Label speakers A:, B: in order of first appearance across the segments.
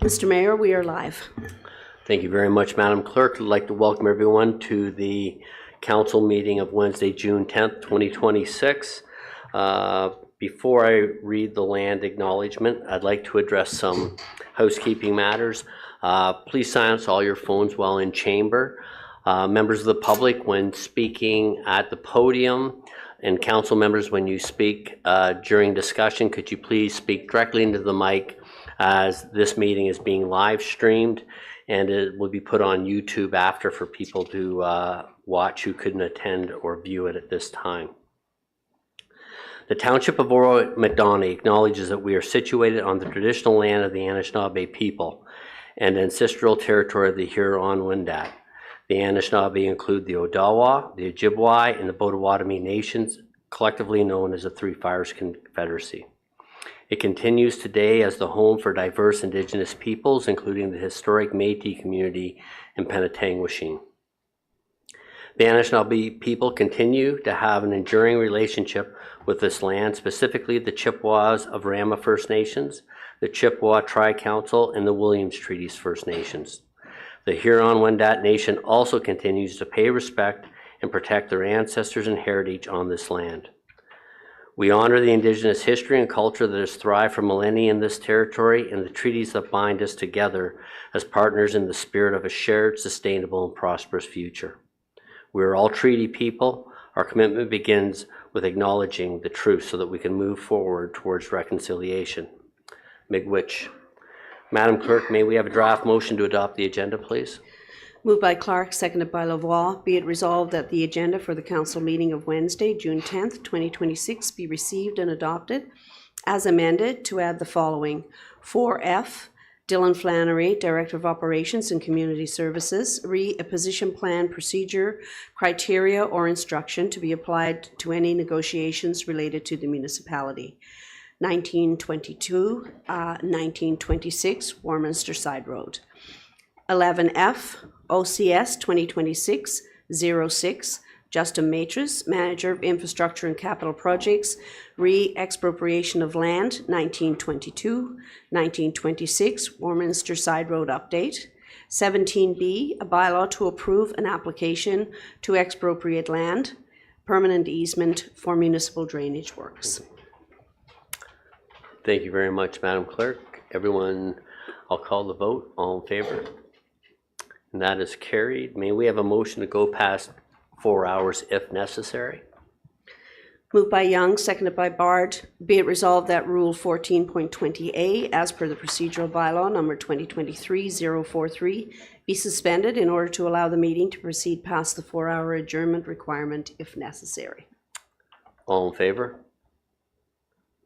A: Mr. Mayor, we are live.
B: Thank you very much, Madam Clerk. I'd like to welcome everyone to the council meeting of Wednesday, June 10th, 2026. Before I read the land acknowledgement, I'd like to address some housekeeping matters. Please silence all your phones while in chamber. Members of the public, when speaking at the podium, and council members, when you speak during discussion, could you please speak directly into the mic, as this meeting is being live streamed and it will be put on YouTube after for people to watch who couldn't attend or view it at this time. The Township of Oro-Medonte acknowledges that we are situated on the traditional land of the Anishinaabe people and ancestral territory of the Huron-Wendat. The Anishinaabe include the Odawa, the Ojibwe, and the Potawatomi nations, collectively known as the Three Fires Confederacy. It continues today as the home for diverse Indigenous peoples, including the historic Métis community in Penetanguishene. The Anishinaabe people continue to have an enduring relationship with this land, specifically the Chippewas of Rama First Nations, the Chippewa Tri-Council, and the Williams Treaties First Nations. The Huron-Wendat Nation also continues to pay respect and protect their ancestors and heritage on this land. We honor the Indigenous history and culture that has thrived for millennia in this territory and the treaties that bind us together as partners in the spirit of a shared, sustainable, and prosperous future. We are all treaty people. Our commitment begins with acknowledging the truth so that we can move forward towards reconciliation. Miigwech. Madam Clerk, may we have a draft motion to adopt the agenda, please?
A: Moved by Clark, seconded by Lavoie. Be it resolved that the agenda for the council meeting of Wednesday, June 10th, 2026 be received and adopted as amended to add the following. 4F, Dylan Flannery, Director of Operations and Community Services, a position plan, procedure, criteria, or instruction to be applied to any negotiations related to the municipality. 1922, 1926, Warminster Side Road. 11F, OCS 2026-06, Justin Matris, Manager of Infrastructure and Capital Projects, re-expropriation of land, 1922, 1926, Warminster Side Road update. 17B, a bylaw to approve an application to expropriate land, permanent easement for municipal drainage works.
B: Thank you very much, Madam Clerk. Everyone, I'll call the vote. All in favor? And that is carried. May we have a motion to go past 4 hours if necessary?
A: Moved by Young, seconded by Bard. Be it resolved that Rule 14.20A, as per the procedural bylaw number 2023-043, be suspended in order to allow the meeting to proceed past the 4-hour adjournment requirement if necessary.
B: All in favor?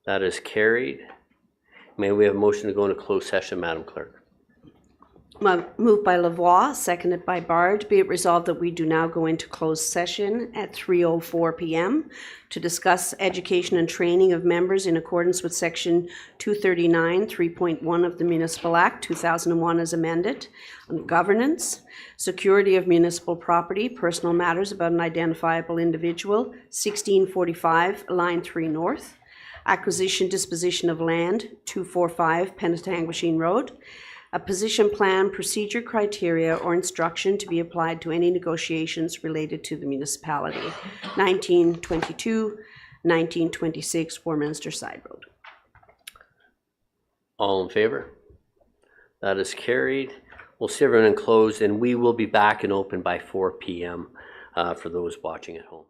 B: That is carried. May we have a motion to go into closed session, Madam Clerk?
A: Moved by Lavoie, seconded by Bard. Be it resolved that we do now go into closed session at 3:04 p.m. to discuss education and training of members in accordance with Section 239, 3.1 of the Municipal Act 2001 as amended, on governance, security of municipal property, personal matters about an identifiable individual, 1645 Line 3 North, acquisition disposition of land, 245 Penetanguishene Road, a position plan, procedure, criteria, or instruction to be applied to any negotiations related to the municipality. 1922, 1926, Warminster Side Road.
B: All in favor? That is carried. We'll see everyone in closed, and we will be back and open by 4 p.m. For those watching at home.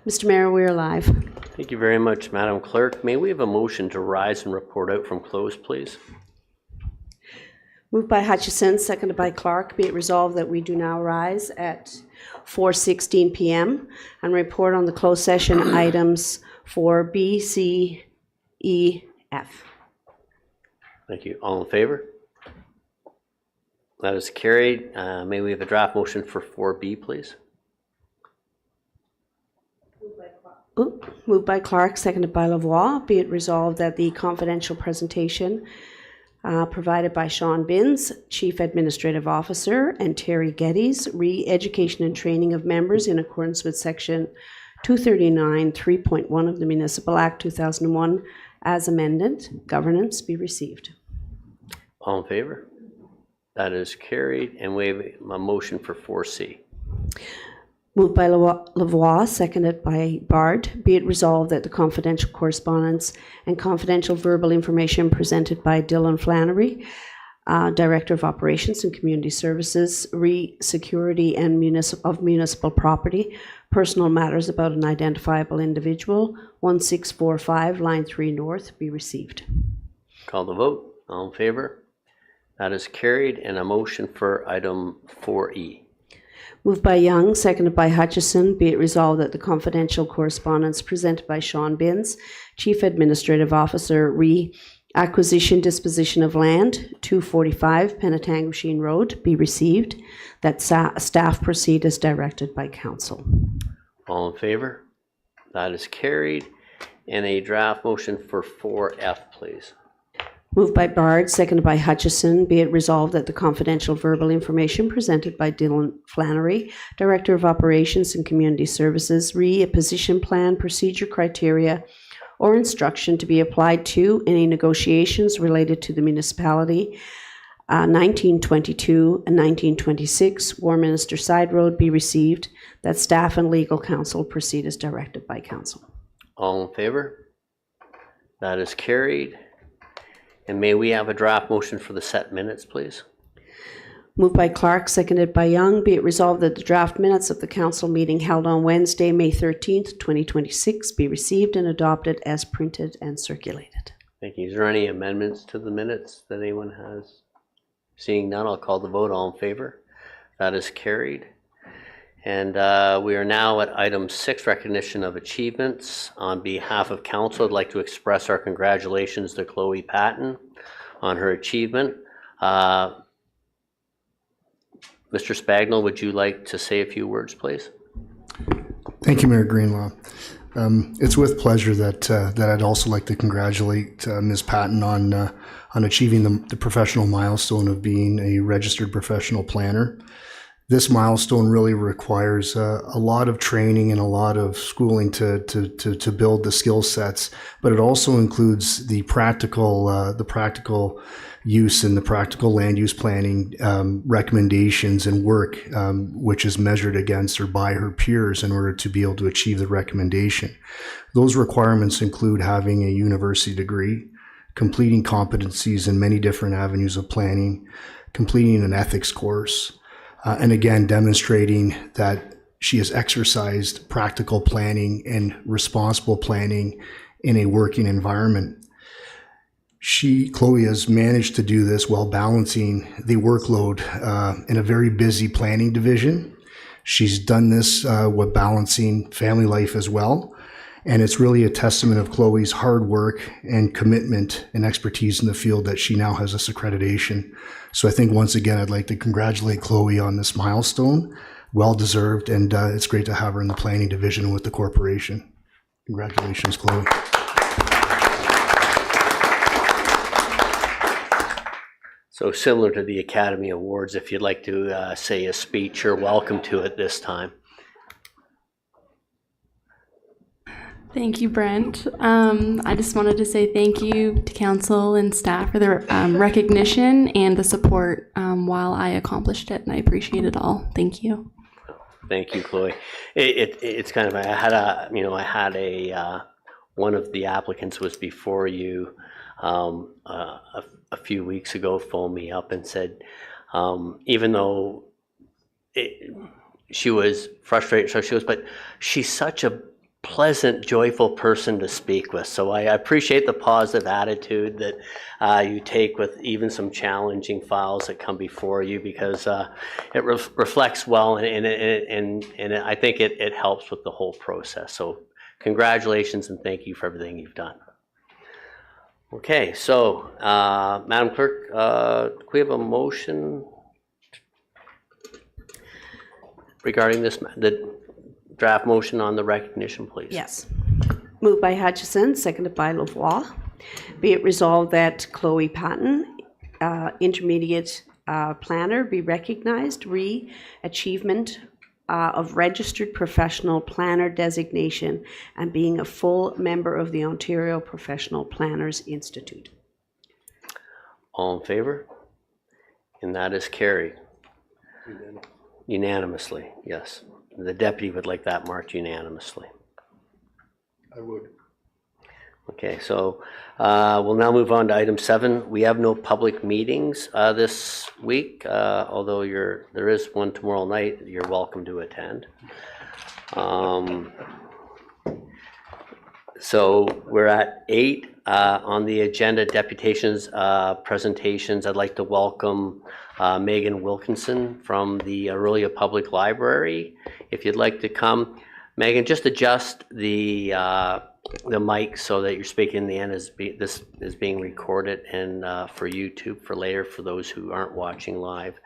A: Mr. Mayor, we are live.
B: Thank you very much, Madam Clerk. May we have a motion to rise and report out from close, please?
A: Moved by Hutchison, seconded by Clark. Be it resolved that we do now rise at 4:16 p.m. and report on the closed session items for B, C, E, F.
B: Thank you. All in favor? That is carried. May we have a draft motion for 4B, please?
A: Moved by Clark, seconded by Lavoie. Be it resolved that the confidential presentation provided by Sean Binns, Chief Administrative Officer, and Terry Geddes, re-education and training of members in accordance with Section 239, 3.1 of the Municipal Act 2001 as amended, governance be received.
B: All in favor? That is carried. And we have a motion for 4C.
A: Moved by Lavoie, seconded by Bard. Be it resolved that the confidential correspondence and confidential verbal information presented by Dylan Flannery, Director of Operations and Community Services, Security and Municipal Property, personal matters about an identifiable individual, 1645 Line 3 North, be received.
B: Call the vote. All in favor? That is carried. And a motion for item 4E.
A: Moved by Young, seconded by Hutchison. Be it resolved that the confidential correspondence presented by Sean Binns, Chief Administrative Officer, Acquisition Disposition of Land, 245 Penetanguishene Road, be received. That staff proceed as directed by Council.
B: All in favor? That is carried. And a draft motion for 4F, please.
A: Moved by Bard, seconded by Hutchison. Be it resolved that the confidential verbal information presented by Dylan Flannery, Director of Operations and Community Services, a position plan, procedure, criteria, or instruction to be applied to any negotiations related to the municipality 1922 and 1926 Warminster Side Road be received. That staff and legal counsel proceed as directed by Council.
B: All in favor? That is carried. And may we have a draft motion for the set minutes, please?
A: Moved by Clark, seconded by Young. Be it resolved that the draft minutes of the council meeting held on Wednesday, May 13th, 2026 be received and adopted as printed and circulated.
B: Thank you. Is there any amendments to the minutes that anyone has? Seeing none, I'll call the vote. All in favor? That is carried. And we are now at item 6, recognition of achievements. On behalf of council, I'd like to express our congratulations to Chloe Patton on her achievement. Mr. Spagnell, would you like to say a few words, please?
C: Thank you, Mayor Greenlaw. It's with pleasure that I'd also like to congratulate Ms. Patton on achieving the professional milestone of being a registered professional planner. This milestone really requires a lot of training and a lot of schooling to build the skill sets, but it also includes the practical use and the practical land use planning recommendations and work, which is measured against or by her peers in order to be able to achieve the recommendation. Those requirements include having a university degree, completing competencies in many different avenues of planning, completing an ethics course, and again, demonstrating that she has exercised practical planning and responsible planning in a working environment. Chloe has managed to do this while balancing the workload in a very busy planning division. She's done this with balancing family life as well. And it's really a testament of Chloe's hard work and commitment and expertise in the field that she now has this accreditation. So I think once again, I'd like to congratulate Chloe on this milestone. Well deserved, and it's great to have her in the planning division with the corporation. Congratulations, Chloe.
B: So similar to the Academy Awards, if you'd like to say a speech, you're welcome to it this time.
D: Thank you, Brent. I just wanted to say thank you to council and staff for the recognition and the support while I accomplished it, and I appreciate it all. Thank you.
B: Thank you, Chloe. It's kind of, I had a one of the applicants was before you a few weeks ago, phoned me up and said, even though she was frustrated, so she goes, but she's such a pleasant, joyful person to speak with. So I appreciate the positive attitude that you take with even some challenging files that come before you, because it reflects well, and I think it helps with the whole process. So congratulations and thank you for everything you've done. Okay, so Madam Clerk, do we have a motion regarding the draft motion on the recognition, please?
A: Yes. Moved by Hutchison, seconded by Lavoie. Be it resolved that Chloe Patton, intermediate planner, be recognized, achievement of registered professional planner designation and being a full member of the Ontario Professional Planners Institute.
B: All in favor? And that is carried. Unanimously, yes. The deputy would like that marked unanimously.
C: I would.
B: Okay, so we'll now move on to item 7. We have no public meetings this week, although there is one tomorrow night. You're welcome to attend. So we're at 8 on the agenda, deputations, presentations. I'd like to welcome Megan Wilkinson from the Aurelia Public Library. If you'd like to come, Megan, just adjust the mic so that you're speaking in the end. This is being recorded and for YouTube for later for those who aren't watching live.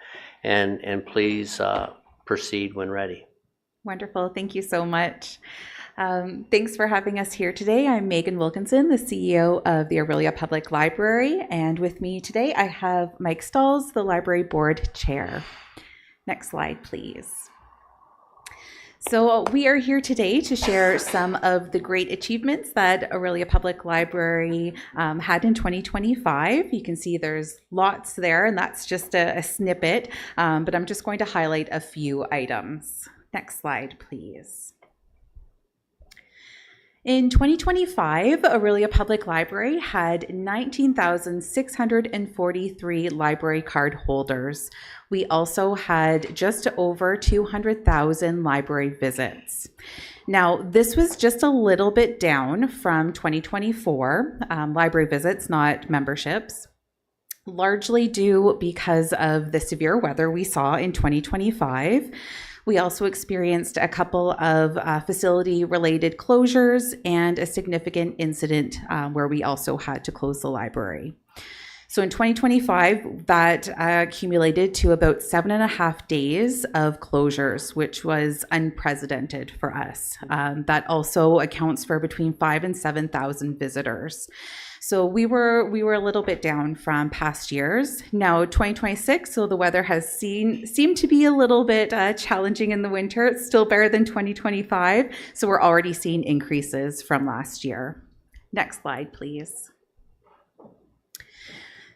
B: And please proceed when ready.
E: Wonderful. Thank you so much. Thanks for having us here today. I'm Megan Wilkinson, the CEO of the Aurelia Public Library, and with me today I have Mike Stalls, the Library Board Chair. Next slide, please. So we are here today to share some of the great achievements that Aurelia Public Library had in 2025. You can see there's lots there, and that's just a snippet, but I'm just going to highlight a few items. Next slide, please. In 2025, Aurelia Public Library had 19,643 library card holders. We also had just over 200,000 library visits. Now, this was just a little bit down from 2024, library visits, not memberships, largely due because of the severe weather we saw in 2025. We also experienced a couple of facility-related closures and a significant incident where we also had to close the library. So in 2025, that accumulated to about 7.5 days of closures, which was unprecedented for us. That also accounts for between 5,000 and 7,000 visitors. So we were a little bit down from past years. Now 2026, so the weather has seemed to be a little bit challenging in the winter. It's still better than 2025, so we're already seeing increases from last year. Next slide, please.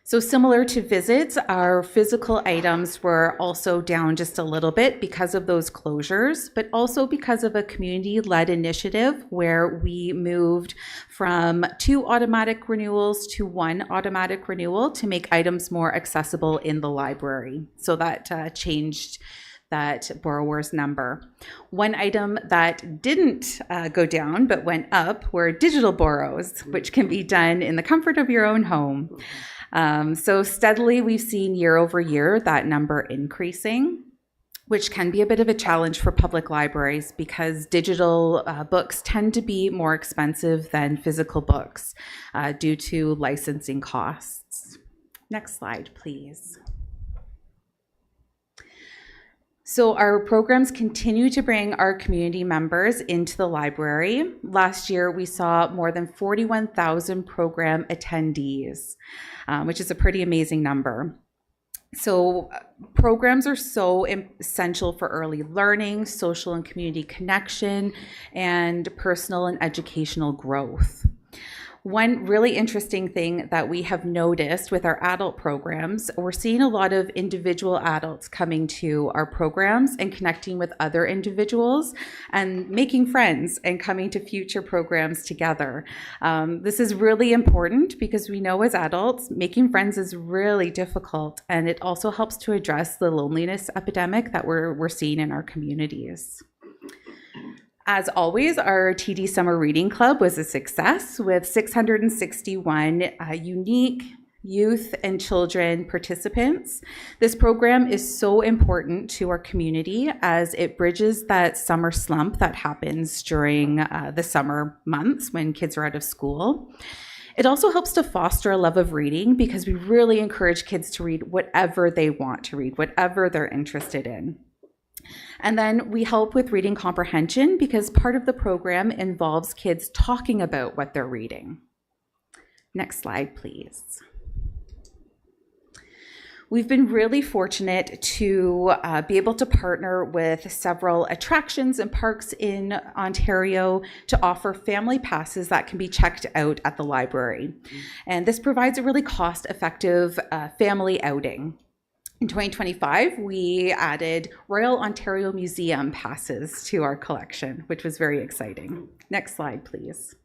E: So similar to visits, our physical items were also down just a little bit because of those closures, but also because of a community-led initiative where we moved from 2 automatic renewals to 1 automatic renewal to make items more accessible in the library. So that changed that borrower's number. One item that didn't go down but went up were digital borrows, which can be done in the comfort of your own home. So steadily we've seen year over year that number increasing, which can be a bit of a challenge for public libraries because digital books tend to be more expensive than physical books due to licensing costs. Next slide, please. So our programs continue to bring our community members into the library. Last year, we saw more than 41,000 program attendees, which is a pretty amazing number. So programs are so essential for early learning, social and community connection, and personal and educational growth. One really interesting thing that we have noticed with our adult programs, we're seeing a lot of individual adults coming to our programs and connecting with other individuals and making friends and coming to future programs together. This is really important because we know as adults, making friends is really difficult, and it also helps to address the loneliness epidemic that we're seeing in our communities. As always, our TD Summer Reading Club was a success with 661 unique youth and children participants. This program is so important to our community as it bridges that summer slump that happens during the summer months when kids are out of school. It also helps to foster a love of reading because we really encourage kids to read whatever they want to read, whatever they're interested in. And then we help with reading comprehension because part of the program involves kids talking about what they're reading. Next slide, please. We've been really fortunate to be able to partner with several attractions and parks in Ontario to offer family passes that can be checked out at the library. And this provides a really cost-effective family outing. In 2025, we added Royal Ontario Museum passes to our collection, which was very exciting. Next slide, please.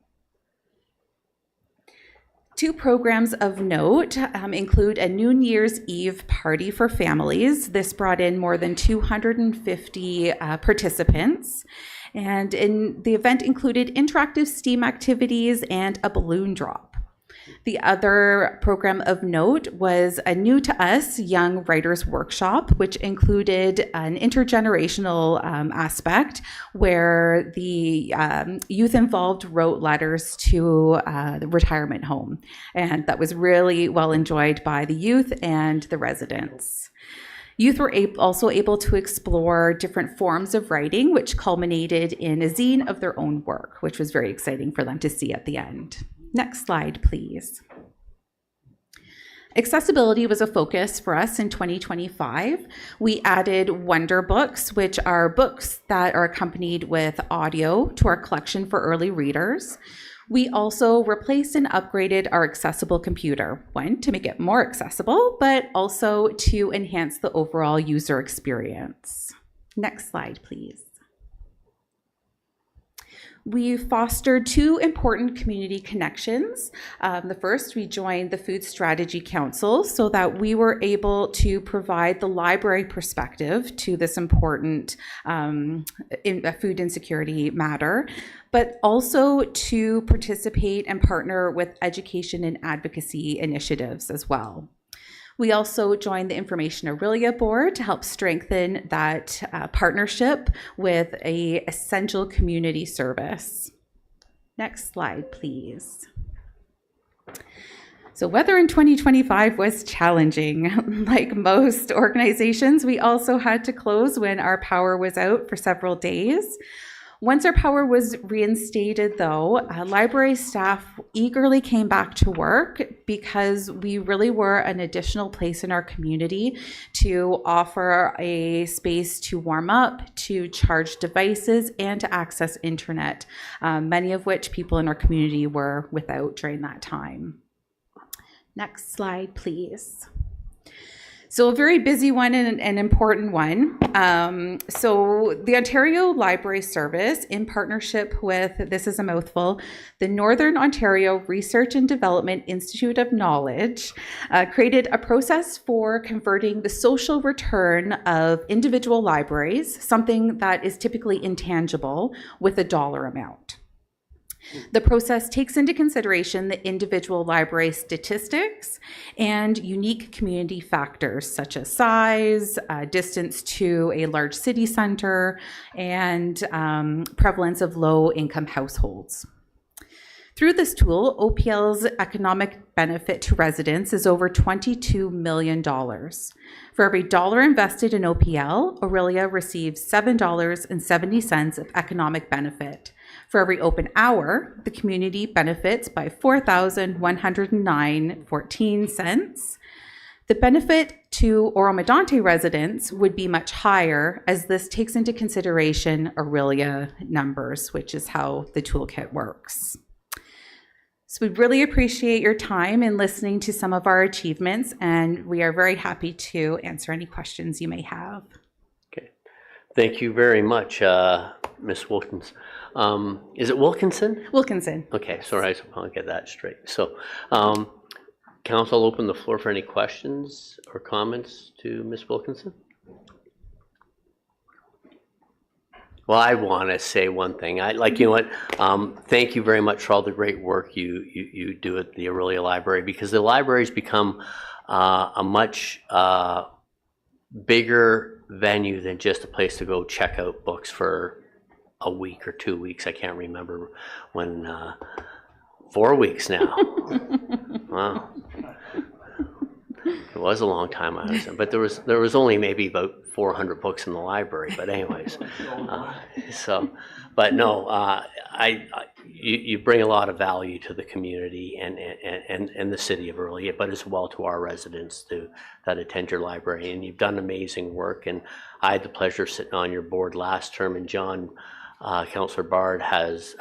E: Two programs of note include a New Year's Eve party for families. This brought in more than 250 participants. And the event included interactive STEAM activities and a balloon drop. The other program of note was a new to us young writers workshop, which included an intergenerational aspect where the youth involved wrote letters to the retirement home. And that was really well enjoyed by the youth and the residents. Youth were also able to explore different forms of writing, which culminated in a zine of their own work, which was very exciting for them to see at the end. Next slide, please. Accessibility was a focus for us in 2025. We added Wonder Books, which are books that are accompanied with audio to our collection for early readers. We also replaced and upgraded our accessible computer, one, to make it more accessible, but also to enhance the overall user experience. Next slide, please. We fostered two important community connections. The first, we joined the Food Strategy Council so that we were able to provide the library perspective to this important food insecurity matter, but also to participate and partner with education and advocacy initiatives as well. We also joined the Information Aurelia Board to help strengthen that partnership with an essential community service. Next slide, please. So weather in 2025 was challenging. Like most organizations, we also had to close when our power was out for several days. Once our power was reinstated, though, library staff eagerly came back to work because we really were an additional place in our community to offer a space to warm up, to charge devices, and to access internet, many of which people in our community were without during that time. Next slide, please. So a very busy one and an important one. So the Ontario Library Service, in partnership with, this is a mouthful, the Northern Ontario Research and Development Institute of Knowledge, created a process for converting the social return of individual libraries, something that is typically intangible, with a dollar amount. The process takes into consideration the individual library statistics and unique community factors such as size, distance to a large city center, and prevalence of low-income households. Through this tool, OPL's economic benefit to residents is over $22 million. For every dollar invested in OPL, Aurelia receives $7.70 of economic benefit. For every open hour, the community benefits by $4,109.14. The benefit to Oro-Medonte residents would be much higher, as this takes into consideration Aurelia numbers, which is how the toolkit works. So we really appreciate your time in listening to some of our achievements, and we are very happy to answer any questions you may have.
B: Okay. Thank you very much, Ms. Wilkins. Is it Wilkinson?
E: Wilkinson.
B: Okay, sorry, I'll get that straight. So, council, I'll open the floor for any questions or comments to Ms. Wilkinson. Well, I want to say one thing. You know what? Thank you very much for all the great work you do at the Aurelia Library, because the library's become a much bigger venue than just a place to go check out books for a week or 2 weeks. I can't remember when. 4 weeks now. Wow. It was a long time, I was, but there was only maybe about 400 books in the library. But anyways, but no, you bring a lot of value to the community and the city of Aurelia, but as well to our residents that attend your library. And you've done amazing work. And I had the pleasure of sitting on your board last term, and John, Councillor Bard, has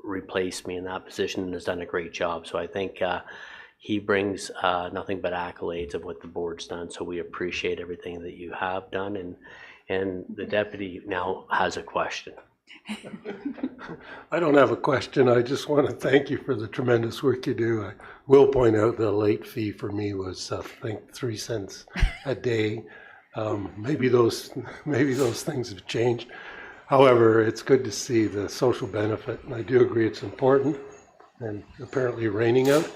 B: replaced me in that position and has done a great job. So I think he brings nothing but accolades of what the board's done. So we appreciate everything that you have done. And the deputy now has a question.
F: I don't have a question. I just want to thank you for the tremendous work you do. I will point out the late fee for me was, I think, 3 cents a day. Maybe those things have changed. However, it's good to see the social benefit, and I do agree it's important, and apparently raining out.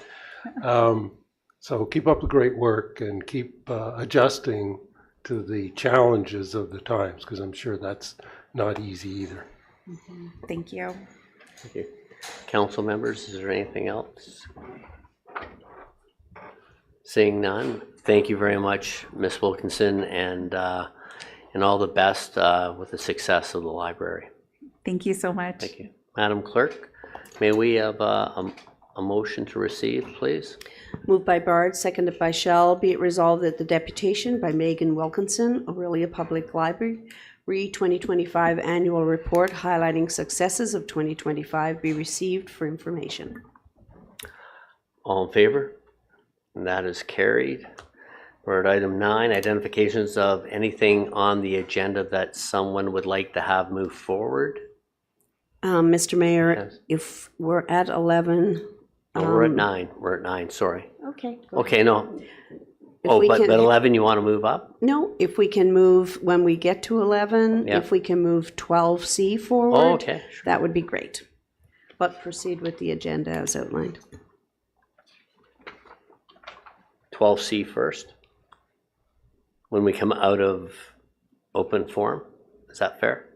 F: So keep up the great work and keep adjusting to the challenges of the times, because I'm sure that's not easy either.
E: Mm-hmm. Thank you.
B: Thank you. Council members, is there anything else? Seeing none, thank you very much, Ms. Wilkinson, and all the best with the success of the library.
E: Thank you so much.
B: Thank you. Madam Clerk, may we have a motion to receive, please?
A: Moved by Bard, seconded by Shell. Be it resolved that the deputation by Megan Wilkinson, Aurelia Public Library, 2025 Annual Report highlighting successes of 2025 be received for information.
B: All in favor? And that is carried. We're at item 9, identifications of anything on the agenda that someone would like to have move forward.
A: Mr. Mayor,
B: Yes.
A: if we're at 11.
B: Oh, we're at 9. We're at 9, sorry.
A: Okay.
B: Okay, no.
A: If
B: Oh,
A: we
B: but
A: can-
B: 11 you want to move up?
A: No, if we can move, when we get to 11,
B: Yeah.
A: if we can move 12C forward,
B: Oh, okay. Sure.
A: that would be great. But proceed with the agenda as outlined.
B: 12C first. When we come out of open forum, is that fair?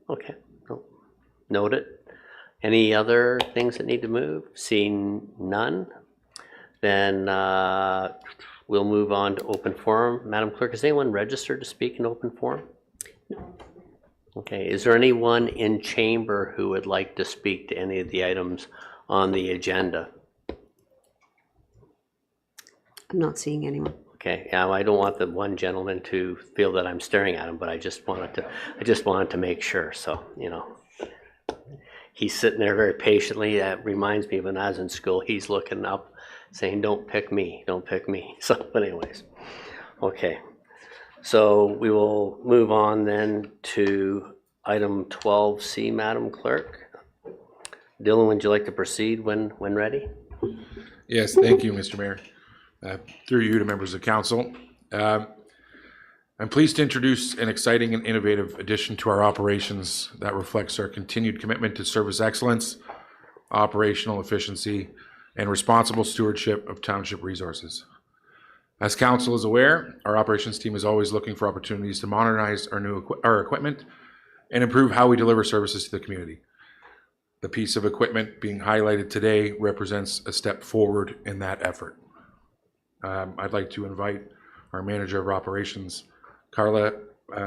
B: Okay, no. Note it. Any other things that need to move? Seeing none, then we'll move on to open forum. Madam Clerk, is anyone registered to speak in open forum?
A: No.
B: Okay, is there anyone in chamber who would like to speak to any of the items on the agenda?
A: I'm not seeing anyone.
B: Okay, yeah, I don't want the one gentleman to feel that I'm staring at him, but I just wanted to make sure. So, you know, he's sitting there very patiently. That reminds me of when I was in school. He's looking up, saying, "Don't pick me, don't pick me." So, but anyways, okay. So we will move on then to item 12C, Madam Clerk. Dylan, would you like to proceed when ready?
G: Yes, thank you, Mr. Mayor. Through you to members of council. I'm pleased to introduce an exciting and innovative addition to our operations that reflects our continued commitment to service excellence, operational efficiency, and responsible stewardship of township resources. As council is aware, our operations team is always looking for opportunities to modernize our equipment and improve how we deliver services to the community. The piece of equipment being highlighted today represents a step forward in that effort. I'd like to invite our manager of operations, Carla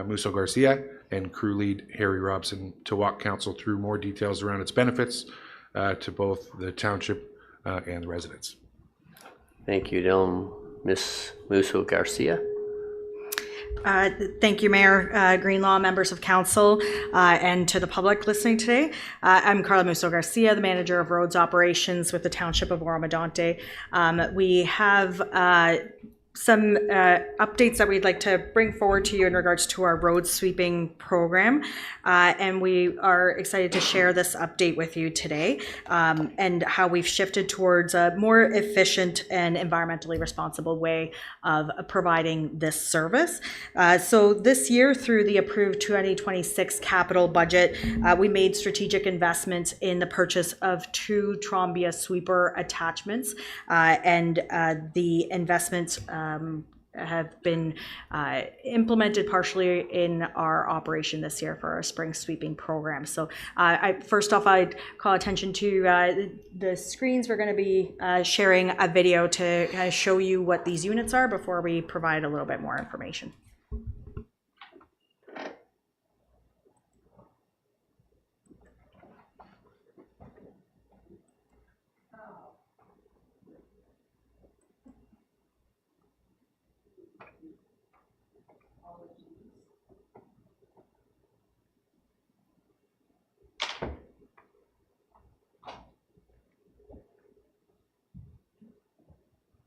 G: Musso Garcia, and crew lead Harry Robson to walk council through more details around its benefits to both the township and the residents.
B: Thank you, Dylan. Ms. Musso Garcia.
H: Thank you, Mayor Greenlaw, members of council, and to the public listening today. I'm Carla Musso Garcia, the manager of roads operations with the township of Oro-Medonte. We have some updates that we'd like to bring forward to you in regards to our road sweeping program. And we are excited to share this update with you today, and how we've shifted towards a more efficient and environmentally responsible way of providing this service. So this year, through the approved 2026 capital budget, we made strategic investments in the purchase of 2 Trombia sweeper attachments, and the investments have been implemented partially in our operation this year for our spring sweeping program. So first off, I'd call attention to the screens. We're going to be sharing a video to kind of show you what these units are before we provide a little bit more information.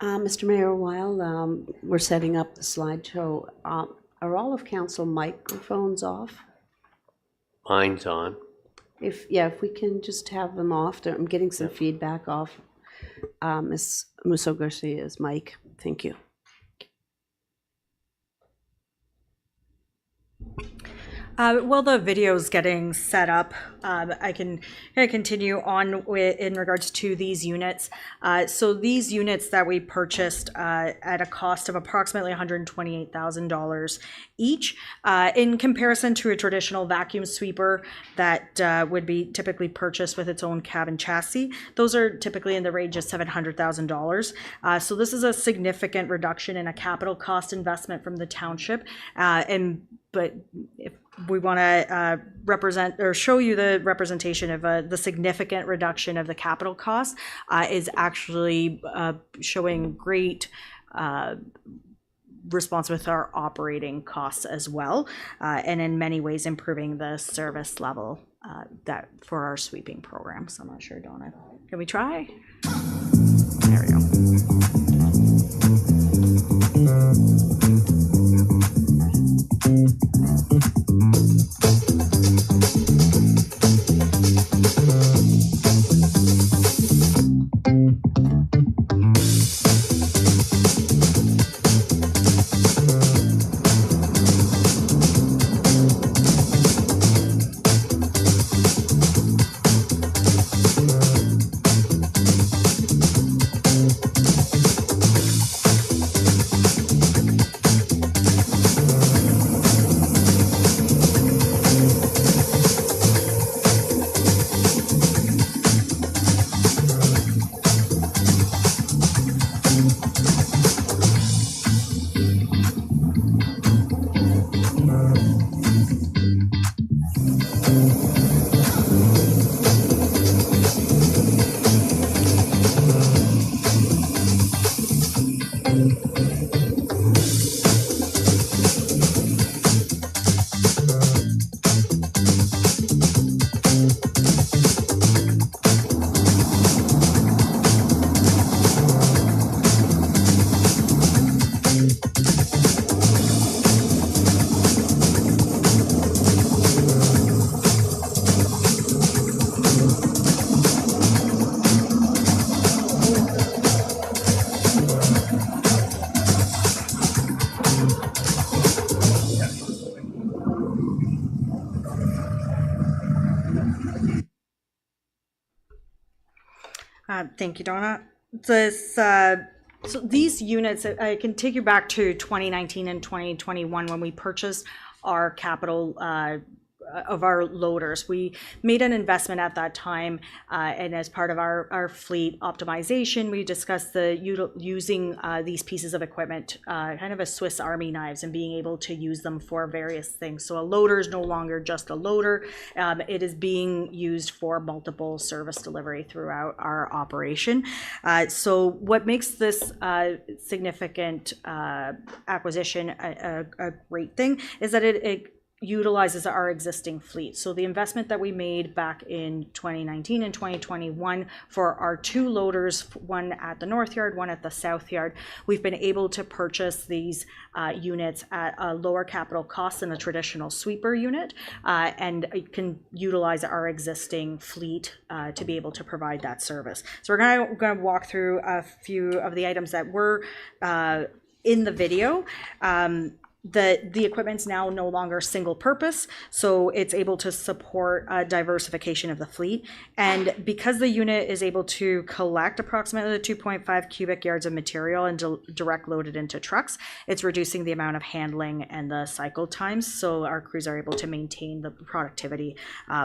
A: Mr. Mayor, while we're setting up the slideshow, are all of council microphones off?
B: Mine's on.
A: If we can just have them off. I'm getting some feedback off Ms. Musso Garcia's mic. Thank you.
H: While the video's getting set up, I can kind of continue on in regards to these units. So these units that we purchased at a cost of approximately $128,000 each, in comparison to a traditional vacuum sweeper that would be typically purchased with its own cab and chassis. Those are typically in the range of $700,000. So this is a significant reduction in a capital cost investment from the township. But if we want to represent or show you the representation of the significant reduction of the capital cost, is actually showing great response with our operating costs as well, and in many ways improving the service level that for our sweeping program. So I'm not sure, Donna, can we try? There we go. Thank you, Donna. So these units, I can take you back to 2019 and 2021 when we purchased our capital of our loaders. We made an investment at that time, and as part of our fleet optimization, we discussed using these pieces of equipment, kind of as Swiss Army knives, and being able to use them for various things. So a loader is no longer just a loader. It is being used for multiple service delivery throughout our operation. So what makes this significant acquisition a great thing is that it utilizes our existing fleet. So the investment that we made back in 2019 and 2021 for our 2 loaders, one at the north yard, one at the south yard, we've been able to purchase these units at a lower capital cost than a traditional sweeper unit, and can utilize our existing fleet to be able to provide that service. So we're going to walk through a few of the items that were in the video. The equipment's now no longer single purpose, so it's able to support diversification of the fleet. And because the unit is able to collect approximately 2.5 cubic yards of material and direct load it into trucks, it's reducing the amount of handling and the cycle times, so our crews are able to maintain the productivity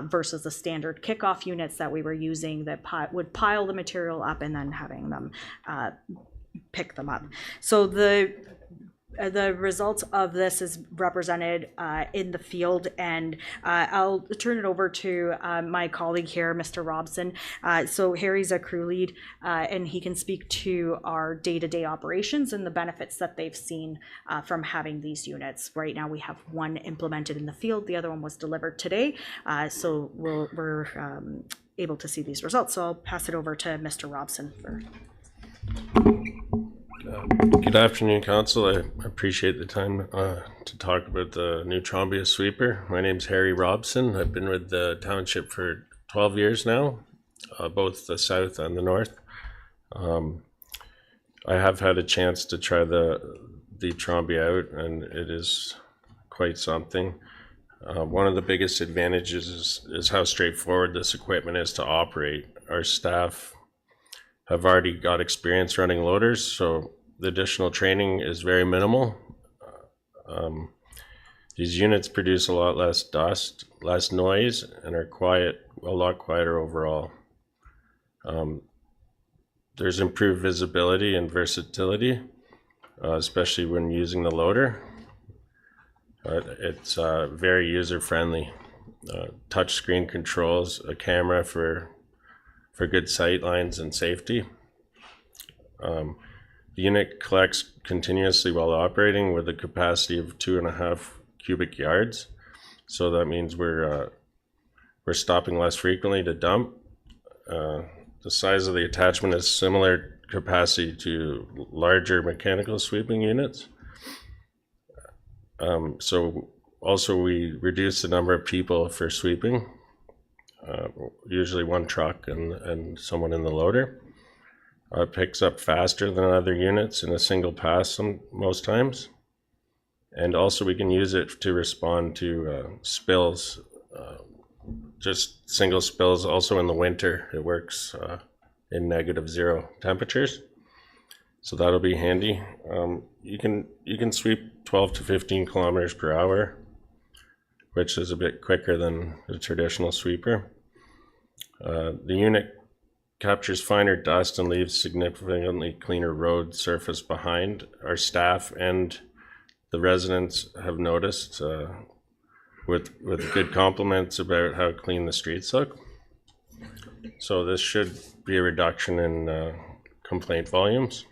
H: versus the standard kickoff units that we were using that would pile the material up and then having them pick them up. So the results of this is represented in the field, and I'll turn it over to my colleague here, Mr. Robson. So Harry's a crew lead, and he can speak to our day-to-day operations and the benefits that they've seen from having these units. Right now we have one implemented in the field, the other one was delivered today, so we're able to see these results. So I'll pass it over to Mr. Robson for...
I: Good afternoon, Council. I appreciate the time to talk about the new Trombia sweeper. My name's Harry Robson. I've been with the township for 12 years now, both the south and the north. I have had a chance to try the Trombia out, and it is quite something. One of the biggest advantages is how straightforward this equipment is to operate. Our staff have already got experience running loaders, so the additional training is very minimal. These units produce a lot less dust, less noise, and are a lot quieter overall. There's improved visibility and versatility, especially when using the loader. It's very user-friendly. Touchscreen controls, a camera for good sight lines and safety. The unit collects continuously while operating with a capacity of 2.5 cubic yards. So that means we're stopping less frequently to dump. The size of the attachment is similar capacity to larger mechanical sweeping units. So also we reduce the number of people for sweeping. Usually one truck and someone in the loader. It picks up faster than other units in a single pass most times. And also we can use it to respond to spills, just single spills. Also in the winter, it works in -0 temperatures. So that'll be handy. You can sweep 12 to 15 kilometers per hour, which is a bit quicker than the traditional sweeper. The unit captures finer dust and leaves significantly cleaner road surface behind. Our staff and the residents have noticed with good compliments about how clean the streets look. So this should be a reduction in complaint volumes.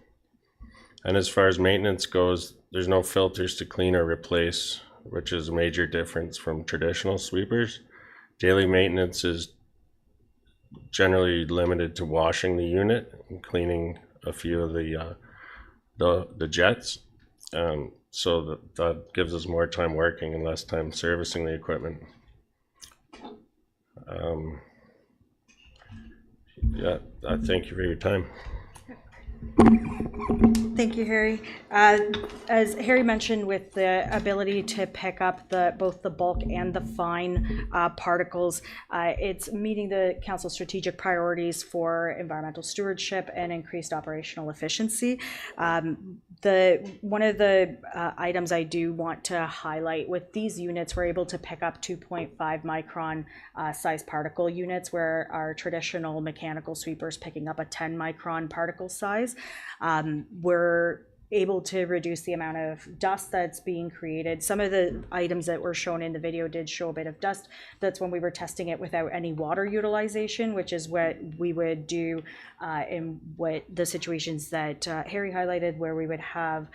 I: And as far as maintenance goes, there's no filters to clean or replace, which is a major difference from traditional sweepers. Daily maintenance is generally limited to washing the unit and cleaning a few of the jets. So that gives us more time working and less time servicing the equipment. Yeah, thank you for your time.
H: Thank you, Harry. As Harry mentioned, with the ability to pick up both the bulk and the fine particles, it's meeting the council's strategic priorities for environmental stewardship and increased operational efficiency. One of the items I do want to highlight with these units, we're able to pick up 2.5 micron size particle units, where our traditional mechanical sweepers picking up a 10 micron particle size. We're able to reduce the amount of dust that's being created. Some of the items that were shown in the video did show a bit of dust. That's when we were testing it without any water utilization, which is what we would do in what the situations that Harry highlighted, where we would have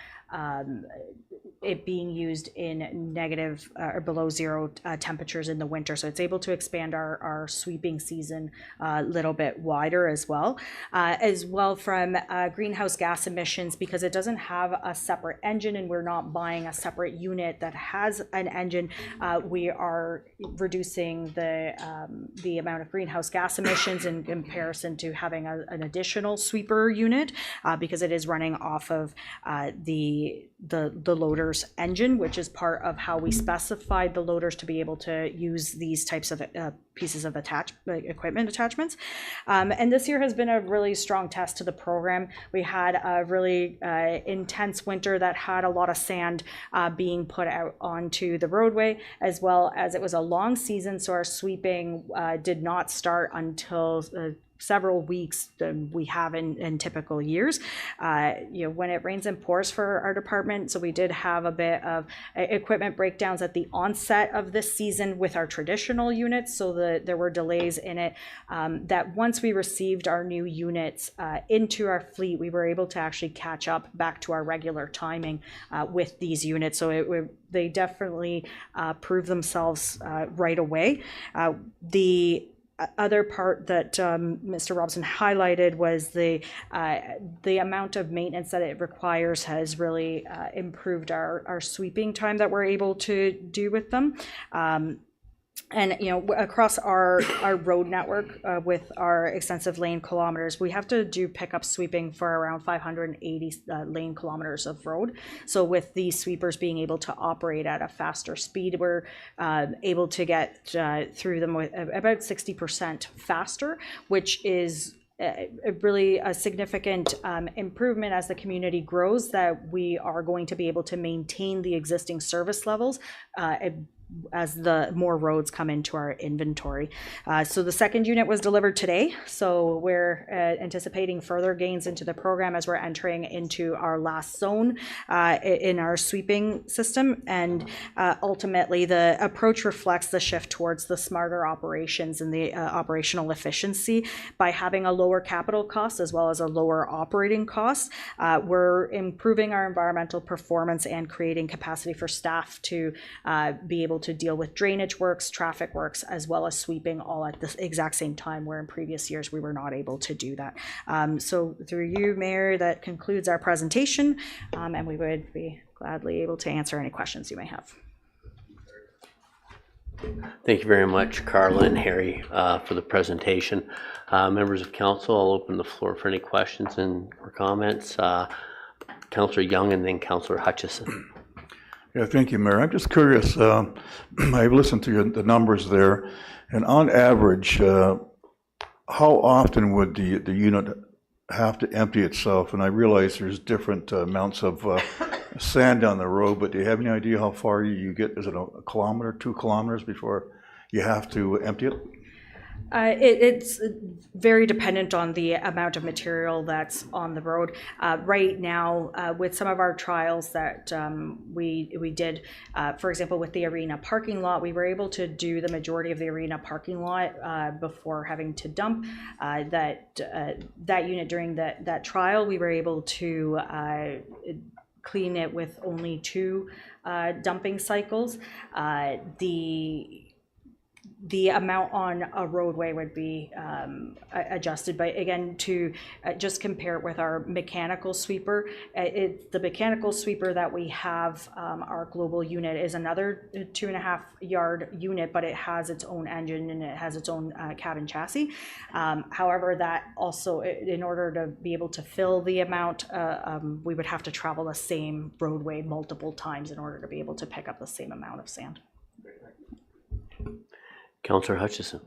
H: it being used in negative or below zero temperatures in the winter. So it's able to expand our sweeping season a little bit wider as well from greenhouse gas emissions, because it doesn't have a separate engine and we're not buying a separate unit that has an engine. We are reducing the amount of greenhouse gas emissions in comparison to having an additional sweeper unit because it is running off of the loader's engine, which is part of how we specified the loaders to be able to use these types of pieces of equipment attachments. And this year has been a really strong test to the program. We had a really intense winter that had a lot of sand being put out onto the roadway, as well as it was a long season, so our sweeping did not start until several weeks than we have in typical years. When it rains and pours for our department, so we did have a bit of equipment breakdowns at the onset of this season with our traditional units, so that there were delays in it, that once we received our new units into our fleet, we were able to actually catch up back to our regular timing with these units. So they definitely proved themselves right away. The other part that Mr. Robson highlighted was the amount of maintenance that it requires has really improved our sweeping time that we're able to do with them. And across our road network with our extensive lane kilometers, we have to do pickup sweeping for around 580 lane kilometers of road. So with these sweepers being able to operate at a faster speed, we're able to get through them with about 60% faster, which is really a significant improvement as the community grows, that we are going to be able to maintain the existing service levels as the more roads come into our inventory. So the second unit was delivered today. So we're anticipating further gains into the program as we're entering into our last zone in our sweeping system. And ultimately, the approach reflects the shift towards the smarter operations and the operational efficiency. By having a lower capital cost as well as a lower operating cost, we're improving our environmental performance and creating capacity for staff to be able to deal with drainage works, traffic works, as well as sweeping all at the exact same time, where in previous years we were not able to do that. So through you, Mayor, that concludes our presentation, and we would be gladly able to answer any questions you may have.
B: Thank you very much, Carla and Harry, for the presentation. Members of council, I'll open the floor for any questions or comments. Councillor Young and then Councillor Hutchison.
J: Yeah, thank you, Mayor. I'm just curious. I've listened to the numbers there, and on average, how often would the unit have to empty itself? And I realize there's different amounts of sand on the road, but do you have any idea how far you get? Is it a kilometer, 2 kilometers before you have to empty it?
H: It's very dependent on the amount of material that's on the road. Right now, with some of our trials that we did, for example, with the arena parking lot, we were able to do the majority of the arena parking lot before having to dump. That unit during that trial, we were able to clean it with only 2 dumping cycles. The amount on a roadway would be adjusted, but again, to just compare it with our mechanical sweeper, the mechanical sweeper that we have, our global unit, is another 2.5 yard unit, but it has its own engine and it has its own cabin chassis. However, that also, in order to be able to fill the amount, we would have to travel the same roadway multiple times in order to be able to pick up the same amount of sand.
B: Councillor Hutchison.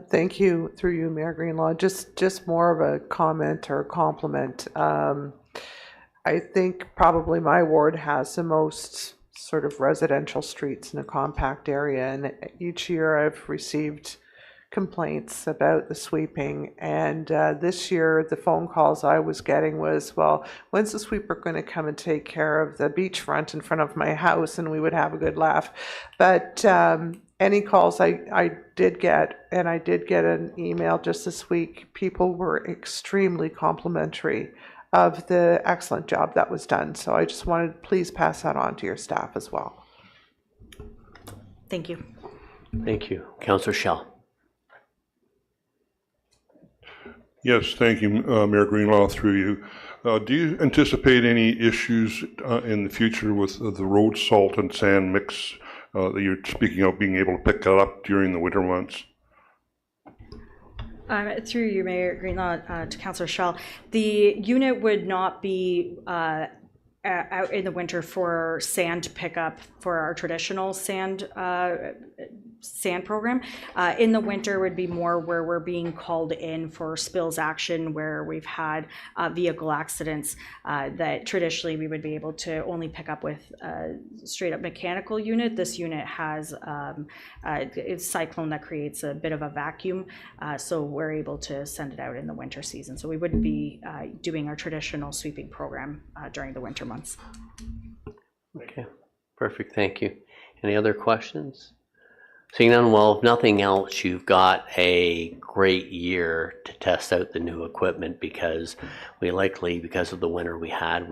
K: Thank you, through you, Mayor Greenlaw. Just more of a comment or compliment. I think probably my ward has the most sort of residential streets in a compact area, and each year I've received complaints about the sweeping, and this year the phone calls I was getting was, well, when's the sweeper going to come and take care of the beachfront in front of my house? And we would have a good laugh. But any calls I did get, and I did get an email just this week, people were extremely complimentary of the excellent job that was done. So I just wanted to please pass that on to your staff as well.
H: Thank you.
B: Thank you. Councillor Schell.
L: Yes, thank you, Mayor Greenlaw, through you. Do you anticipate any issues in the future with the road salt and sand mix that you're speaking of being able to pick that up during the winter months?
H: Through you, Mayor Greenlaw, to Councillor Schell, the unit would not be out in the winter for sand pickup for our traditional sand program. In the winter would be more where we're being called in for spills action, where we've had vehicle accidents that traditionally we would be able to only pick up with a straight up mechanical unit. This unit has it's cyclone that creates a bit of a vacuum, so we're able to send it out in the winter season. So we wouldn't be doing our traditional sweeping program during the winter months.
B: Okay, perfect, thank you. Any other questions? Seeing none, well, if nothing else, you've got a great year to test out the new equipment, because we likely, because of the winter we had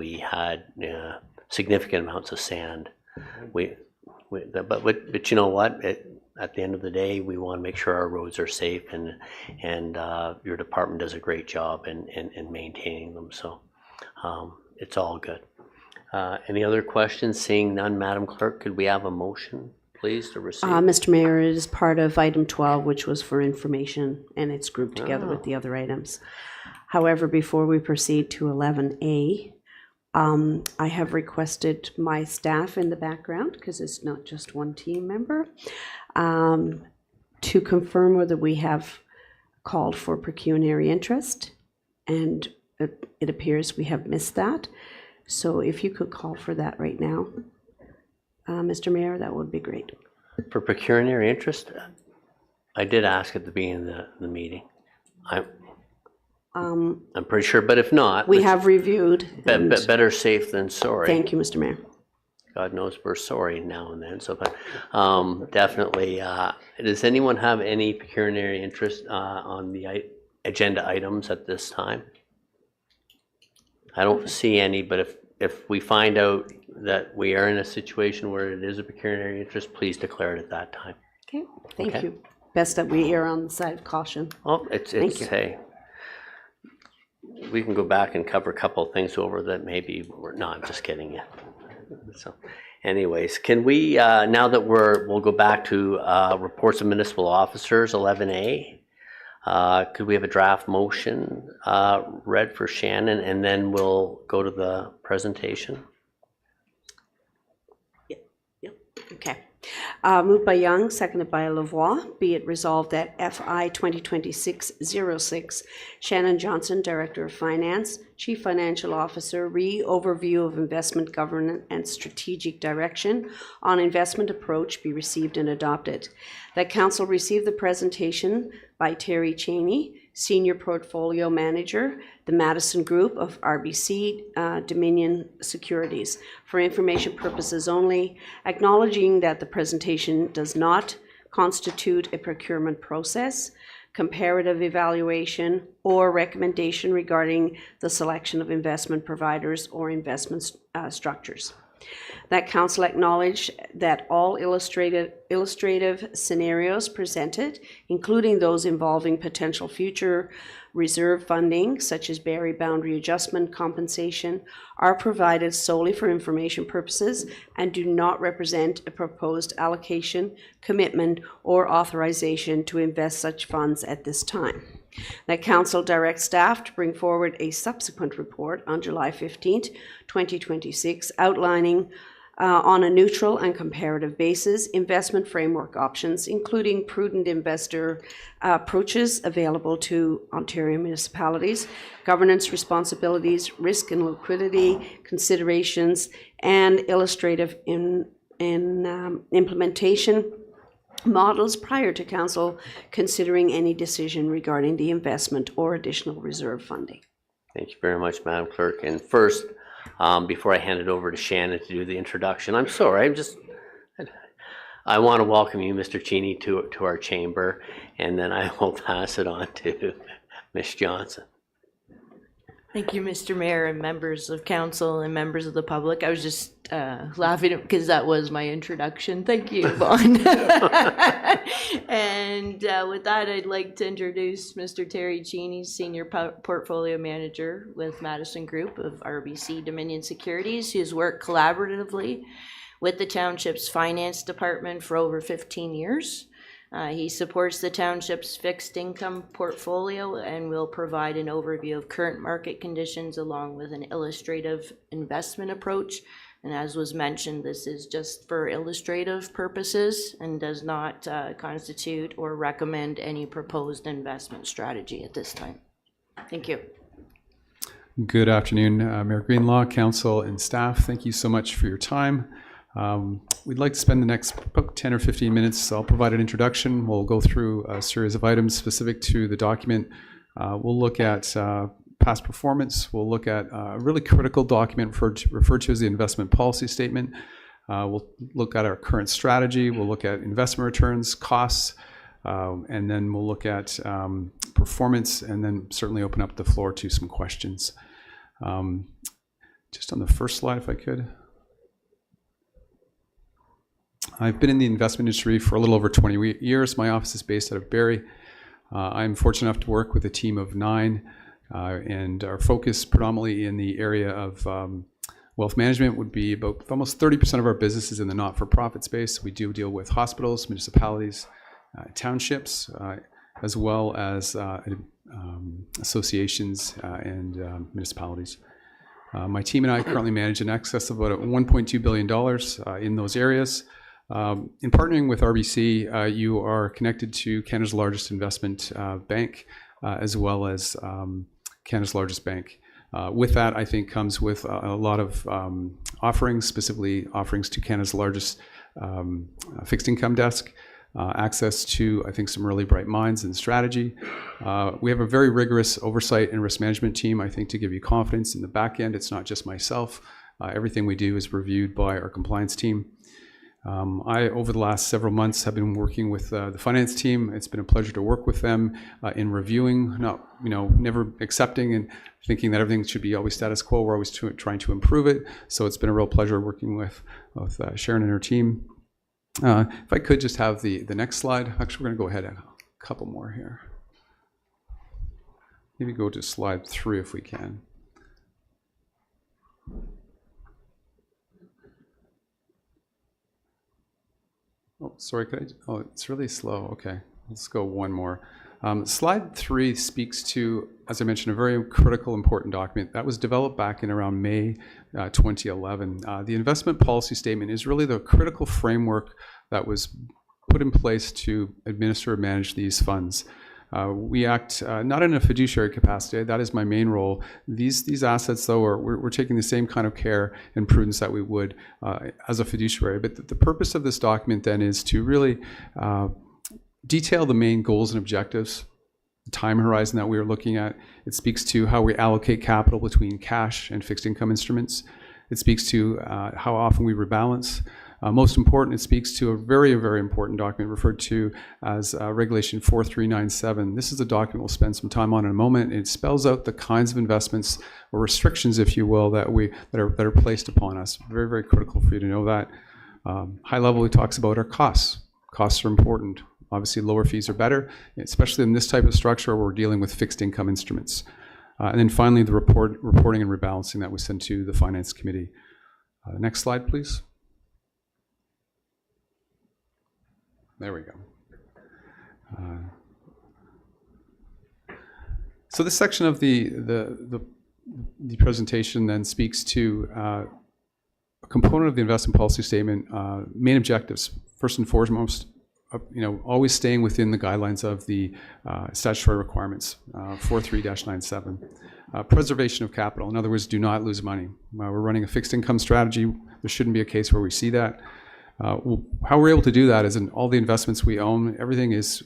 B: significant amounts of sand. But you know what? At the end of the day, we want to make sure our roads are safe, and your department does a great job in maintaining them. So it's all good. Any other questions? Seeing none, Madam Clerk, could we have a motion, please, to receive?
A: Mr. Mayor, it is part of item 12, which was for information, and it's grouped together with the other items. However, before we proceed to 11A, I have requested my staff in the background, because it's not just one team member, to confirm whether we have called for pecuniary interest, and it appears we have missed that. So if you could call for that right now, Mr. Mayor, that would be great.
B: For pecuniary interest, I did ask at the beginning of the meeting. I'm pretty sure, but if not,
A: we have reviewed.
B: Better safe than sorry.
A: Thank you, Mr. Mayor.
B: God knows we're sorry now and then. So, but definitely, does anyone have any pecuniary interest on the agenda items at this time? I don't see any, but if we find out that we are in a situation where it is a pecuniary interest, please declare it at that time.
A: Okay, thank you. Best that we err on the side of caution.
B: Oh, hey, we can go back and cover a couple of things over that maybe we're not. I'm just kidding you. So, anyways, can we now that we'll go back to reports of municipal officers, 11A. Could we have a draft motion read for Shannon, and then we'll go to the presentation?
A: Yep. Okay. Moved by Young, seconded by Lavoie. Be it resolved that FI 2026-06, Shannon Johnson, Director of Finance, Chief Financial Officer, overview of investment governance and strategic direction on investment approach be received and adopted. That Council receive the presentation by Terry Cheney, Senior Portfolio Manager, the Madison Group of RBC Dominion Securities, for information purposes only, acknowledging that the presentation does not constitute a procurement process, comparative evaluation, or recommendation regarding the selection of investment providers or investment structures. That Council acknowledge that all illustrative scenarios presented, including those involving potential future reserve funding, such as Barry boundary adjustment compensation, are provided solely for information purposes and do not represent a proposed allocation, commitment, or authorization to invest such funds at this time. That Council directs staff to bring forward a subsequent report on July 15th, 2026, outlining on a neutral and comparative basis investment framework options, including prudent investor approaches available to Ontario municipalities, governance responsibilities, risk and liquidity considerations, and illustrative implementation models prior to Council considering any decision regarding the investment or additional reserve funding.
B: Thank you very much, Madam Clerk. And first, before I hand it over to Shannon to do the introduction, I'm sorry, I want to welcome you, Mr. Cheney, to our chamber, and then I will pass it on to Ms. Johnson.
M: Thank you, Mr. Mayor and members of council and members of the public. I was just laughing because that was my introduction. Thank you, Vaughn. And with that, I'd like to introduce Mr. Terry Cheney, Senior Portfolio Manager with Madison Group of RBC Dominion Securities, who has worked collaboratively with the township's finance department for over 15 years. He supports the township's fixed income portfolio and will provide an overview of current market conditions along with an illustrative investment approach. And as was mentioned, this is just for illustrative purposes and does not constitute or recommend any proposed investment strategy at this time. Thank you.
N: Good afternoon, Mayor Greenlaw, council, and staff. Thank you so much for your time. We'd like to spend the next about 10 or 15 minutes. I'll provide an introduction. We'll go through a series of items specific to the document. We'll look at past performance. We'll look at a really critical document referred to as the investment policy statement. We'll look at our current strategy. We'll look at investment returns, costs, and then we'll look at performance, and then certainly open up the floor to some questions. Just on the first slide, if I could. I've been in the investment industry for a little over 20 years. My office is based out of Barrie. I'm fortunate enough to work with a team of 9, and our focus predominantly in the area of wealth management would be about almost 30% of our business is in the not-for-profit space. We do deal with hospitals, municipalities, townships, as well as associations and municipalities. My team and I currently manage in excess of about $1.2 billion in those areas. In partnering with RBC, you are connected to Canada's largest investment bank, as well as Canada's largest bank. With that, I think comes with a lot of offerings, specifically offerings to Canada's largest fixed income desk, access to, I think, some really bright minds in strategy. We have a very rigorous oversight and risk management team, I think, to give you confidence in the back end. It's not just myself. Everything we do is reviewed by our compliance team. I, over the last several months, have been working with the finance team. It's been a pleasure to work with them in reviewing, never accepting and thinking that everything should be always status quo. We're always trying to improve it. So it's been a real pleasure working with Sharon and her team. If I could just have the next slide. Actually, we're going to go ahead and a couple more here. Maybe go to slide 3 if we can. Oh, sorry, it's really slow. Okay, let's go one more. Slide 3 speaks to, as I mentioned, a very critical, important document that was developed back in around May 2011. The investment policy statement is really the critical framework that was put in place to administer and manage these funds. We act not in a fiduciary capacity. That is my main role. These assets, though, we're taking the same kind of care and prudence that we would as a fiduciary. But the purpose of this document then is to really detail the main goals and objectives, the time horizon that we are looking at. It speaks to how we allocate capital between cash and fixed income instruments. It speaks to how often we rebalance. Most important, it speaks to a very, very important document referred to as Regulation 4397. This is a document we'll spend some time on in a moment. It spells out the kinds of investments or restrictions, if you will, that are placed upon us. Very, very critical for you to know that. High level, it talks about our costs. Costs are important. Obviously, lower fees are better, especially in this type of structure where we're dealing with fixed income instruments. And then finally, the reporting and rebalancing that was sent to the Finance Committee. Next slide, please. There we go. So this section of the presentation then speaks to a component of the investment policy statement, main objectives. First and foremost, always staying within the guidelines of the statutory requirements, 43-97. Preservation of capital. In other words, do not lose money. We're running a fixed income strategy. There shouldn't be a case where we see that. How we're able to do that is in all the investments we own, everything is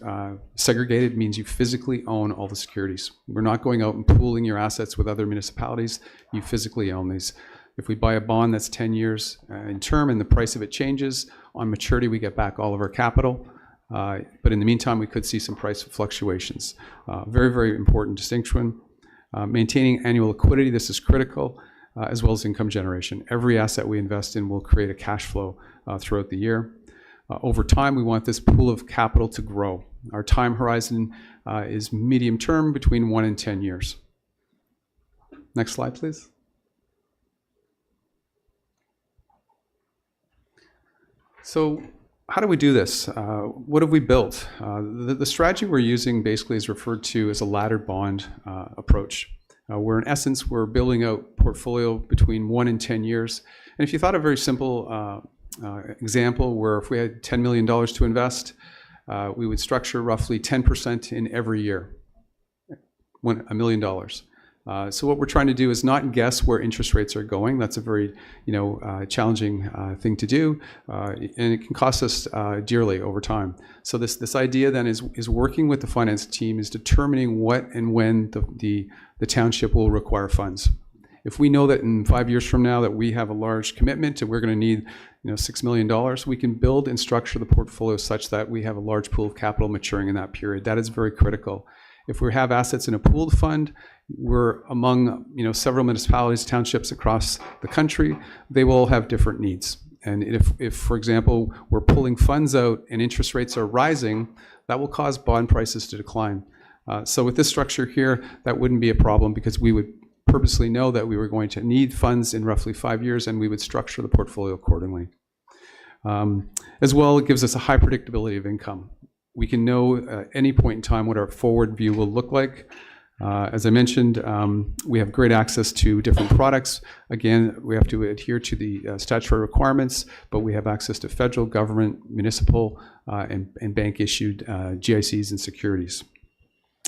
N: segregated, means you physically own all the securities. We're not going out and pooling your assets with other municipalities. You physically own these. If we buy a bond that's 10 years in term and the price of it changes, on maturity we get back all of our capital. But in the meantime, we could see some price fluctuations. Very, very important distinction. Maintaining annual liquidity, this is critical, as well as income generation. Every asset we invest in will create a cash flow throughout the year. Over time, we want this pool of capital to grow. Our time horizon is medium term, between 1 and 10 years. Next slide, please. So how do we do this? What have we built? The strategy we're using basically is referred to as a laddered bond approach, where in essence we're building out portfolio between 1 and 10 years. And if you thought a very simple example where if we had $10 million to invest, we would structure roughly 10% in every year, $1 million. So what we're trying to do is not guess where interest rates are going. That's a very challenging thing to do, and it can cost us dearly over time. So this idea then is working with the finance team, is determining what and when the township will require funds. If we know that in 5 years from now that we have a large commitment and we're going to need $6 million, we can build and structure the portfolio such that we have a large pool of capital maturing in that period. That is very critical. If we have assets in a pooled fund, we're among several municipalities, townships across the country. They will all have different needs. And if, for example, we're pulling funds out and interest rates are rising, that will cause bond prices to decline. So with this structure here, that wouldn't be a problem because we would purposely know that we were going to need funds in roughly 5 years, and we would structure the portfolio accordingly. As well, it gives us a high predictability of income. We can know at any point in time what our forward view will look like. As I mentioned, we have great access to different products. Again, we have to adhere to the statutory requirements, but we have access to federal, government, municipal, and bank-issued GICs and securities.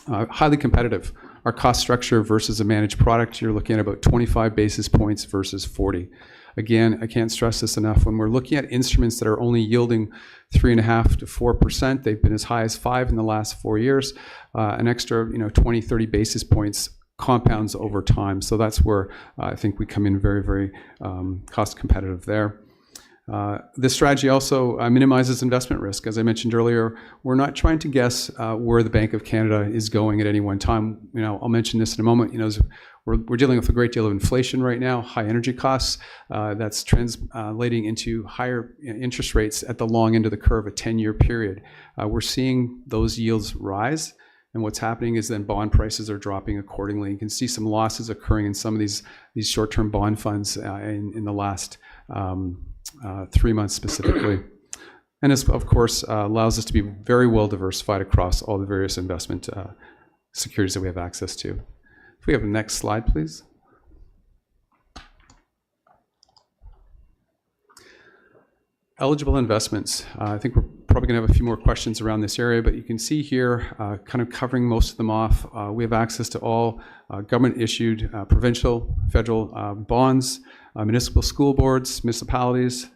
N: Highly competitive. Our cost structure versus a managed product, you're looking at about 25 basis points versus 40. Again, I can't stress this enough. When we're looking at instruments that are only yielding 3.5% to 4%, they've been as high as 5% in the last 4 years. An extra 20, 30 basis points compounds over time. So that's where I think we come in very, very cost competitive there. This strategy also minimizes investment risk. As I mentioned earlier, we're not trying to guess where the Bank of Canada is going at any one time. I'll mention this in a moment. We're dealing with a great deal of inflation right now, high energy costs. That's translating into higher interest rates at the long end of the curve, a 10-year period. We're seeing those yields rise. And what's happening is then bond prices are dropping accordingly. You can see some losses occurring in some of these short-term bond funds in the last 3 months specifically. And this, of course, allows us to be very well diversified across all the various investment securities that we have access to. If we have the next slide, please. Eligible investments. I think we're probably going to have a few more questions around this area, but you can see here, kind of covering most of them off. We have access to all government-issued provincial, federal bonds, municipal school boards, municipalities,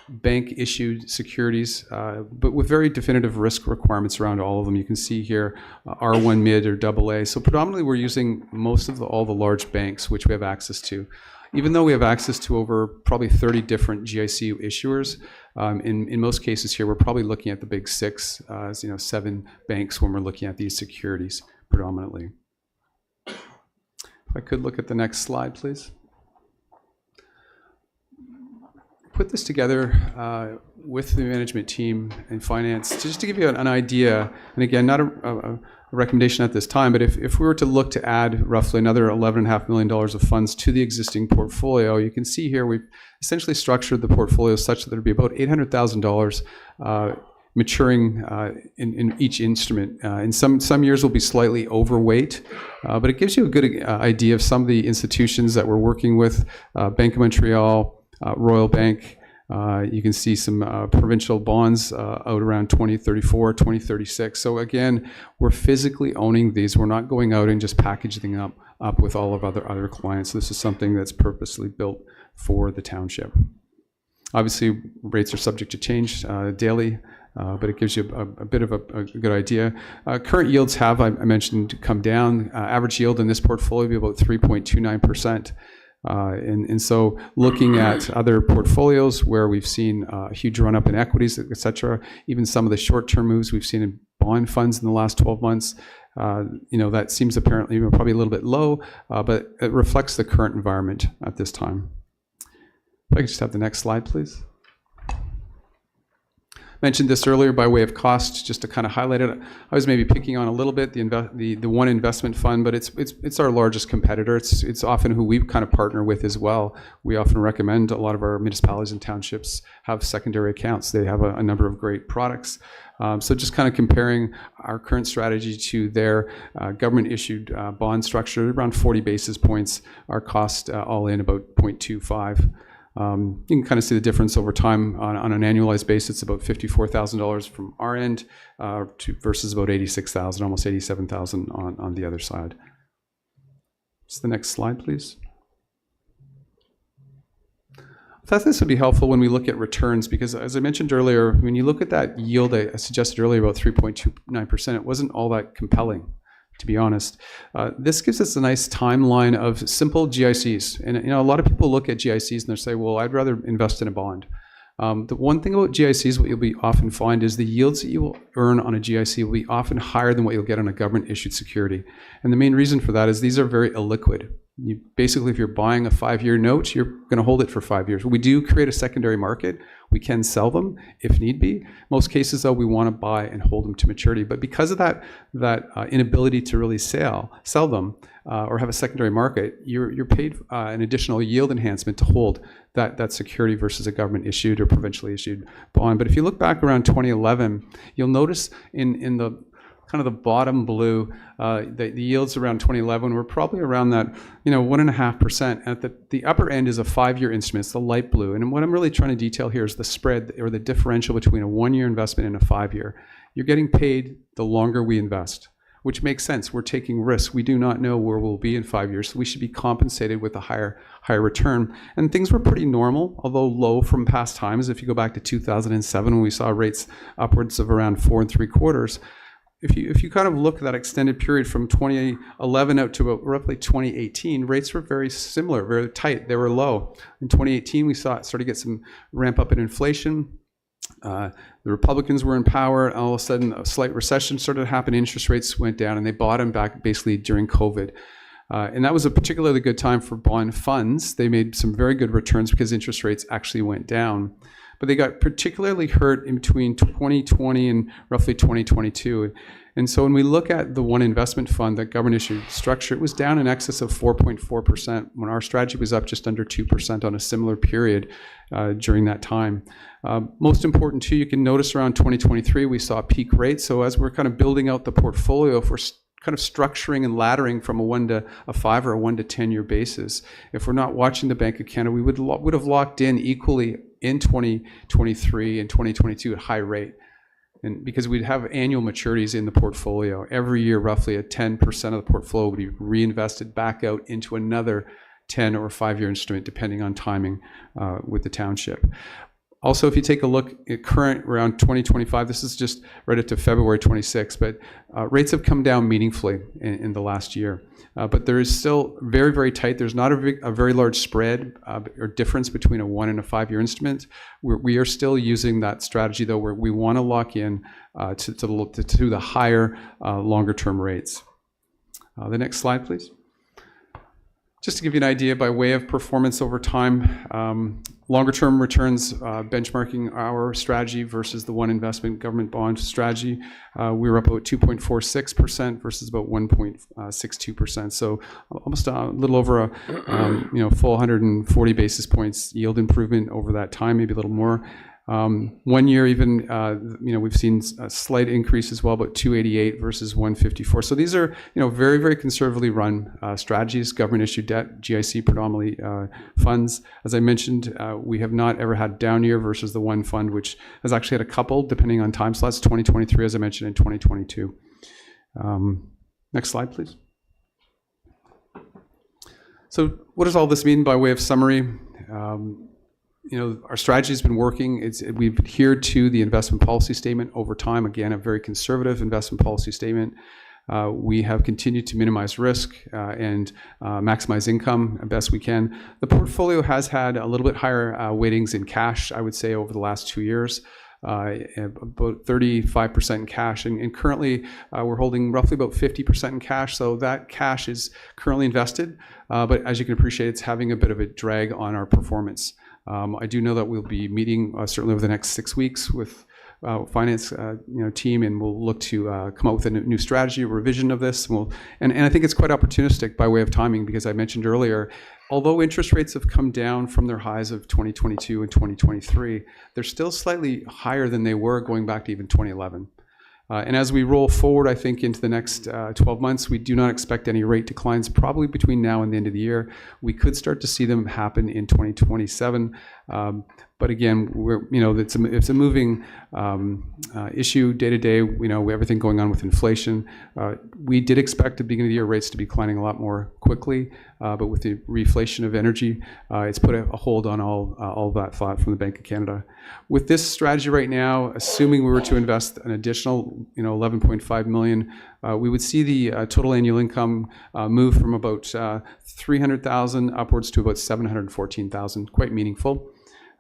N: bank-issued securities, but with very definitive risk requirements around all of them. You can see here R1 mid or AA. So predominantly we're using most of all the large banks, which we have access to. Even though we have access to over probably 30 different GIC issuers, in most cases here, we're probably looking at the big six, 7 banks when we're looking at these securities predominantly. If I could look at the next slide, please. Put this together with the management team and finance, just to give you an idea, and again, not a recommendation at this time, but if we were to look to add roughly another $11.5 million of funds to the existing portfolio, you can see here we've essentially structured the portfolio such that there'd be about $800,000 maturing in each instrument. In some years will be slightly overweight, but it gives you a good idea of some of the institutions that we're working with, Bank of Montreal, Royal Bank. You can see some provincial bonds out around 2034, 2036. So again, we're physically owning these. We're not going out and just packaging them up with all of other clients. This is something that's purposely built for the township. Obviously, rates are subject to change daily, but it gives you a bit of a good idea. Current yields have, I mentioned, come down. Average yield in this portfolio will be about 3.29%. And so looking at other portfolios where we've seen a huge run up in equities, et cetera, even some of the short-term moves we've seen in bond funds in the last 12 months, that seems apparently probably a little bit low, but it reflects the current environment at this time. If I could just have the next slide, please. Mentioned this earlier by way of cost, just to kind of highlight it. I was maybe picking on a little bit the one investment fund, but it's our largest competitor. It's often who we kind of partner with as well. We often recommend a lot of our municipalities and townships have secondary accounts. They have a number of great products. So just kind of comparing our current strategy to their government-issued bond structure, around 40 basis points. Our cost all in about 0.25. You can kind of see the difference over time on an annualized basis. It's about $54,000 from our end versus about $86,000, almost $87,000 on the other side. Just the next slide, please. I thought this would be helpful when we look at returns, because as I mentioned earlier, when you look at that yield I suggested earlier, about 3.29%, it wasn't all that compelling, to be honest. This gives us a nice timeline of simple GICs. And a lot of people look at GICs and they say, well, I'd rather invest in a bond. The one thing about GICs, what you'll often find is the yields that you will earn on a GIC will be often higher than what you'll get on a government-issued security. And the main reason for that is these are very illiquid. Basically, if you're buying a 5-year note, you're going to hold it for 5 years. We do create a secondary market. We can sell them if need be. Most cases, though, we want to buy and hold them to maturity. But because of that inability to really sell them or have a secondary market, you're paid an additional yield enhancement to hold that security versus a government-issued or provincially issued bond. But if you look back around 2011, you'll notice in the kind of the bottom blue, the yields around 2011 were probably around that 1.5%. At the upper end is a 5-year instrument, it's the light blue. And what I'm really trying to detail here is the spread or the differential between a 1-year investment and a 5-year. You're getting paid the longer we invest, which makes sense. We're taking risks. We do not know where we'll be in 5 years, so we should be compensated with a higher return. And things were pretty normal, although low from past times. If you go back to 2007, when we saw rates upwards of around 4 3/4. If you kind of look at that extended period from 2011 out to about roughly 2018, rates were very similar, very tight. They were low. In 2018, we saw it start to get some ramp up in inflation. The Republicans were in power, and all of a sudden a slight recession started to happen. Interest rates went down, and they bottomed back basically during COVID. And that was a particularly good time for bond funds. They made some very good returns because interest rates actually went down. But they got particularly hurt in between 2020 and roughly 2022. And so when we look at the one investment fund, that government issued structure, it was down in excess of 4.4% when our strategy was up just under 2% on a similar period during that time. Most important too, you can notice around 2023, we saw peak rates. So as we're kind of building out the portfolio, if we're kind of structuring and laddering from a 1 to a 5 or a 1 to 10 year basis, if we're not watching the Bank of Canada, we would have locked in equally in 2023 and 2022 at high rate. And because we'd have annual maturities in the portfolio. Every year, roughly 10% of the portfolio would be reinvested back out into another 10 or 5-year instrument, depending on timing with the township. Also, if you take a look at current around 2025, this is just right up to February 26, but rates have come down meaningfully in the last year. But there is still very, very tight. There's not a very large spread or difference between a 1 and a 5-year instrument. We are still using that strategy, though, where we want to lock in to the higher, longer-term rates. The next slide, please. Just to give you an idea by way of performance over time, longer-term returns, benchmarking our strategy versus the one investment government bond strategy, we were up about 2.46% versus about 1.62%. So almost a little over a full 140 basis points yield improvement over that time, maybe a little more. 1 year even, we've seen a slight increase as well, about 288 versus 154. So these are, very, very conservatively run strategies, government issued debt, GIC predominantly funds. As I mentioned, we have not ever had down year versus the one fund, which has actually had a couple, depending on time slots, 2023, as I mentioned, in 2022. Next slide, please. So what does all this mean by way of summary? Our strategy has been working. We've adhered to the investment policy statement over time. Again, a very conservative investment policy statement. We have continued to minimize risk and maximize income as best we can. The portfolio has had a little bit higher weightings in cash, I would say, over the last 2 years. about 35% in cash, and currently we're holding roughly about 50% in cash. So that cash is currently invested, but as you can appreciate, it's having a bit of a drag on our performance. I do know that we'll be meeting certainly over the next 6 weeks with finance team, and we'll look to come up with a new strategy, a revision of this. And I think it's quite opportunistic by way of timing, because I mentioned earlier, although interest rates have come down from their highs of 2022 and 2023, they're still slightly higher than they were going back to even 2011. And as we roll forward, I think into the next 12 months, we do not expect any rate declines probably between now and the end of the year. We could start to see them happen in 2027. But again, it's a moving issue day to day. Everything going on with inflation. We did expect at the beginning of the year rates to be declining a lot more quickly, but with the reflation of energy, it's put a hold on all that thought from the Bank of Canada. With this strategy right now, assuming we were to invest an additional 11.5 million, we would see the total annual income move from about 300,000 upwards to about 714,000, quite meaningful.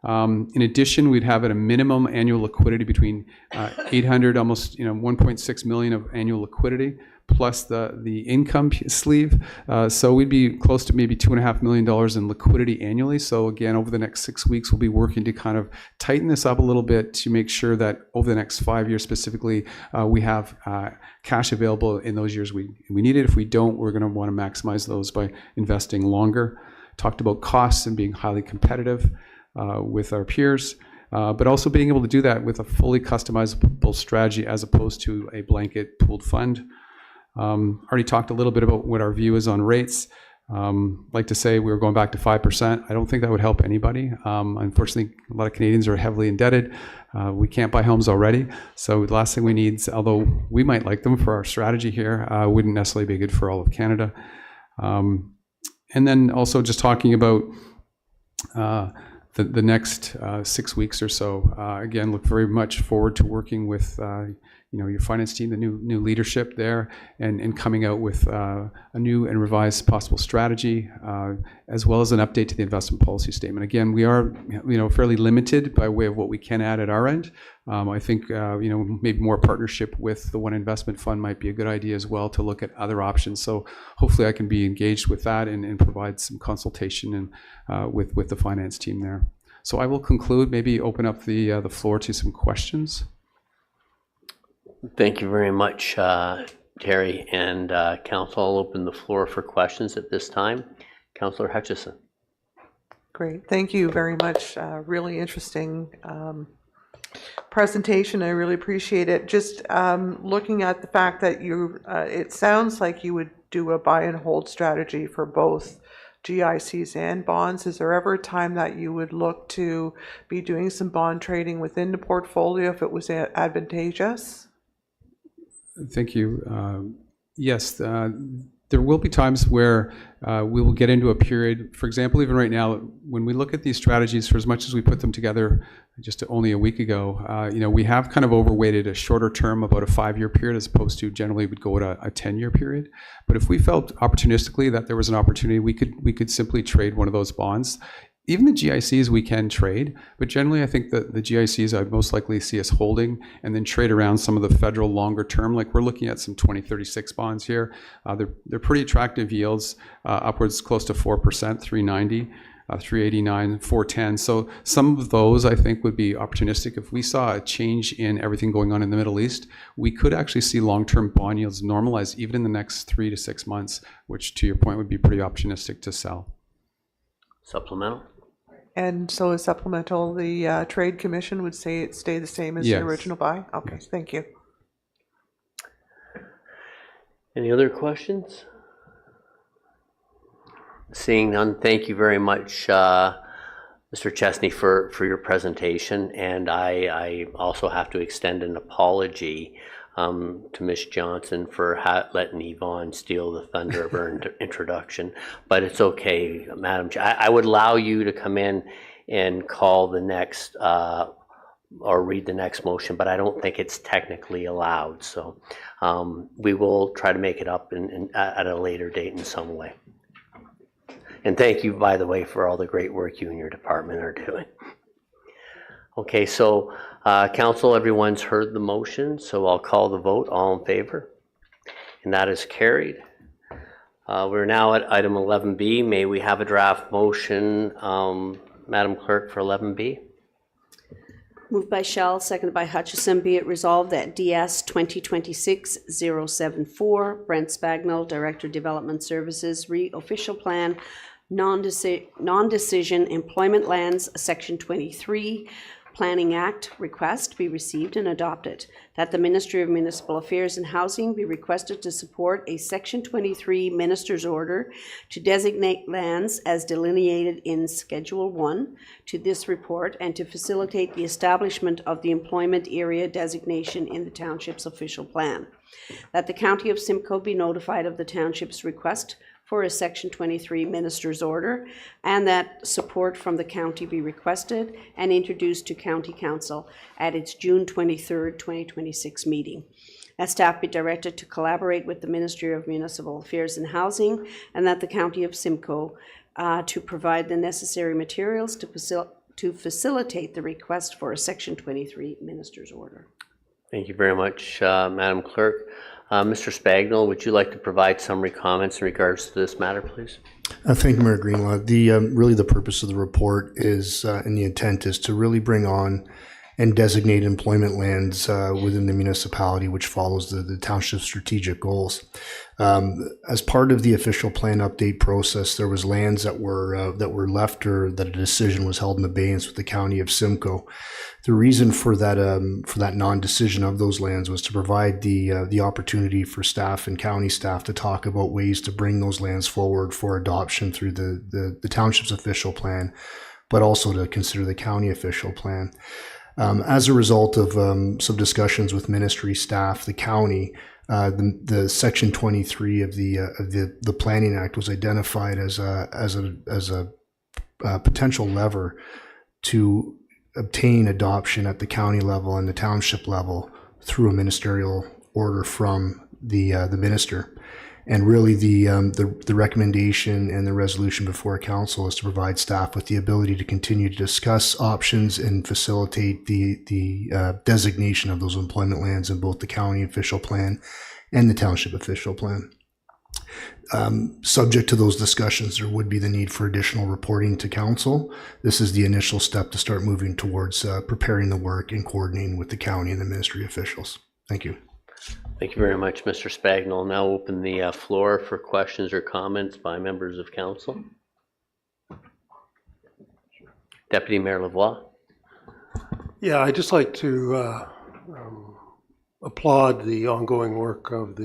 N: In addition, we'd have at a minimum annual liquidity between 800, almost 1.6 million of annual liquidity, plus the income sleeve. So we'd be close to maybe $2.5 million in liquidity annually. So again, over the next 6 weeks, we'll be working to kind of tighten this up a little bit to make sure that over the next 5 years specifically, we have cash available in those years we need it. If we don't, we're going to want to maximize those by investing longer. Talked about costs and being highly competitive with our peers, but also being able to do that with a fully customizable strategy as opposed to a blanket pooled fund. Already talked a little bit about what our view is on rates. Like to say we were going back to 5%. I don't think that would help anybody. Unfortunately, a lot of Canadians are heavily indebted. We can't buy homes already. So the last thing we need, although we might like them for our strategy here, wouldn't necessarily be good for all of Canada. And then also just talking about the next 6 weeks or so. Again, look very much forward to working with your finance team, the new leadership there, and coming out with a new and revised possible strategy, as well as an update to the investment policy statement. Again, we are fairly limited by way of what we can add at our end. I think maybe more partnership with the One Investment Fund might be a good idea as well to look at other options. So hopefully I can be engaged with that and provide some consultation and with the finance team there. So I will conclude, maybe open up the floor to some questions.
B: Thank you very much, Terry and Council. I'll open the floor for questions at this time. Councillor Hutchison.
K: Great, thank you very much. Really interesting presentation. I really appreciate it. Just looking at the fact that it sounds like you would do a buy and hold strategy for both GICs and bonds. Is there ever a time that you would look to be doing some bond trading within the portfolio if it was advantageous?
N: Thank you. Yes, there will be times where we will get into a period, for example, even right now, when we look at these strategies, for as much as we put them together just only a week ago, we have kind of overweighted a shorter term, about a 5-year period, as opposed to generally would go at a 10-year period. But if we felt opportunistically that there was an opportunity, we could simply trade one of those bonds. Even the GICs we can trade, but generally I think that the GICs I'd most likely see us holding and then trade around some of the federal longer term. Like we're looking at some 2036 bonds here. They're pretty attractive yields, upwards close to 4%, 390, 389, 410. So some of those I think would be opportunistic. If we saw a change in everything going on in the Middle East, we could actually see long-term bond yields normalize even in the next 3 to 6 months, which to your point would be pretty opportunistic to sell.
B: Supplemental?
K: And so a supplemental, the Trade Commission would say it stay the same as
N: Yes.
K: the original buy? Okay, thank you.
B: Any other questions? Seeing none, thank you very much, Mr. Chesney, for your presentation. And I also have to extend an apology to Ms. Johnson for letting Yvonne steal the thunder of her introduction. But it's okay, Madam Chair. I would allow you to come in and call the next or read the next motion, but I don't think it's technically allowed. So we will try to make it up at a later date in some way. And thank you, by the way, for all the great work you and your department are doing. Okay, so council, everyone's heard the motion, so I'll call the vote. All in favor? And that is carried. We're now at item 11B. May we have a draft motion, Madam Clerk, for 11B?
A: Moved by Shell, seconded by Hutchison. Be it resolved that DS 2026-074, Brent Spagnell, Director Development Services, Official Plan, Non-Decision Employment Lands, Section 23, Planning Act request be received and adopted. That the Ministry of Municipal Affairs and Housing be requested to support a Section 23 Minister's Order to designate lands as delineated in Schedule 1 to this report and to facilitate the establishment of the employment area designation in the Township's official plan. That the County of Simcoe be notified of the Township's request for a Section 23 Minister's Order, and that support from the county be requested and introduced to County Council at its June 23rd, 2026 meeting. That staff be directed to collaborate with the Ministry of Municipal Affairs and Housing, and that the County of Simcoe to provide the necessary materials to facilitate the request for a Section 23 Minister's Order.
B: Thank you very much, Madam Clerk. Mr. Spagnell, would you like to provide summary comments in regards to this matter, please?
C: Thank you, Mayor Greenlaw. Really the purpose of the report is, and the intent is to really bring on and designate employment lands within the municipality, which follows the township's strategic goals. As part of the official plan update process, there was lands that were left, or that a decision was held in abeyance with the County of Simcoe. The reason for that non-decision of those lands was to provide the opportunity for staff and county staff to talk about ways to bring those lands forward for adoption through the township's official plan, but also to consider the county official plan. As a result of some discussions with ministry staff, the county, the Section 23 of the Planning Act was identified as a potential lever to obtain adoption at the county level and the township level through a ministerial order from the minister. And really the recommendation and the resolution before council is to provide staff with the ability to continue to discuss options and facilitate the designation of those employment lands in both the county official plan and the township official plan. Subject to those discussions, there would be the need for additional reporting to council. This is the initial step to start moving towards preparing the work and coordinating with the county and the ministry officials. Thank you.
B: Thank you very much, Mr. Spagnell. Now open the floor for questions or comments by members of council. Deputy Mayor Lavoie.
F: Yeah, I'd just like to applaud the ongoing work of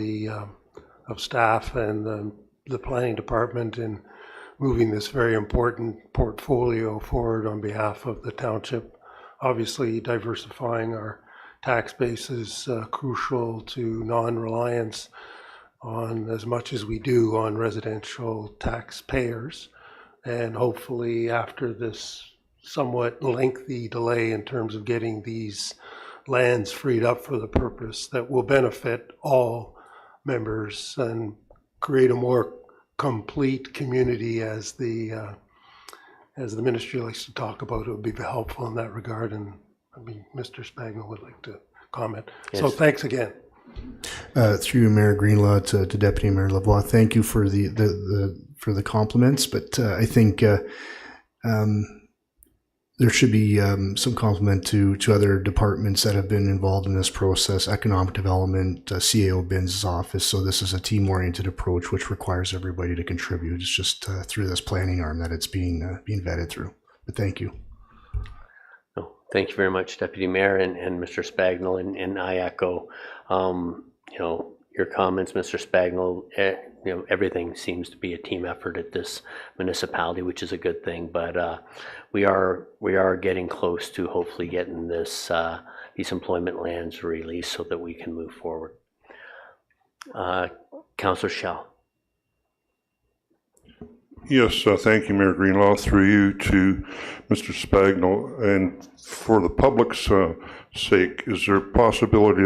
F: of staff and the planning department in moving this very important portfolio forward on behalf of the township. Obviously, diversifying our tax base is crucial to non-reliance on, as much as we do, on residential taxpayers. And hopefully after this somewhat lengthy delay in terms of getting these lands freed up for the purpose, that will benefit all members and create a more complete community, as the ministry likes to talk about. It would be helpful in that regard, and I mean, Mr. Spagnell would like to comment. Yes. So thanks again.
C: Through you, Mayor Greenlaw, to Deputy Mayor Lavoie, thank you for the compliments, but I think there should be some compliment to other departments that have been involved in this process: economic development, CAO Binns' office. So this is a team-oriented approach which requires everybody to contribute. It's just through this planning arm that it's being vetted through. But thank you.
B: No, thank you very much, Deputy Mayor and Mr. Spagnell, and I echo your comments, Mr. Spagnell. Everything seems to be a team effort at this municipality, which is a good thing. But we are getting close to hopefully getting these employment lands released so that we can move forward. Councillor Schell.
L: Yes, thank you, Mayor Greenlaw. Through you to Mr. Spagnell, and for the public's sake, is there a possibility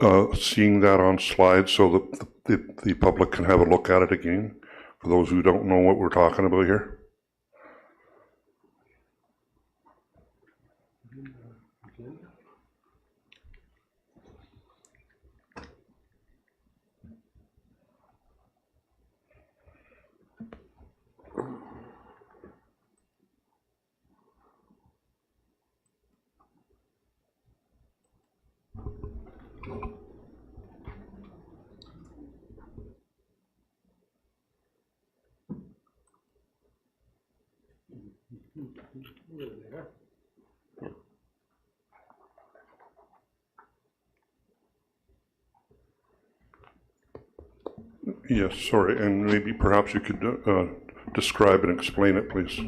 L: of seeing that on slides so that the public can have a look at it again, for those who don't know what we're talking about here? Yes, sorry, and maybe perhaps you could describe and explain it, please.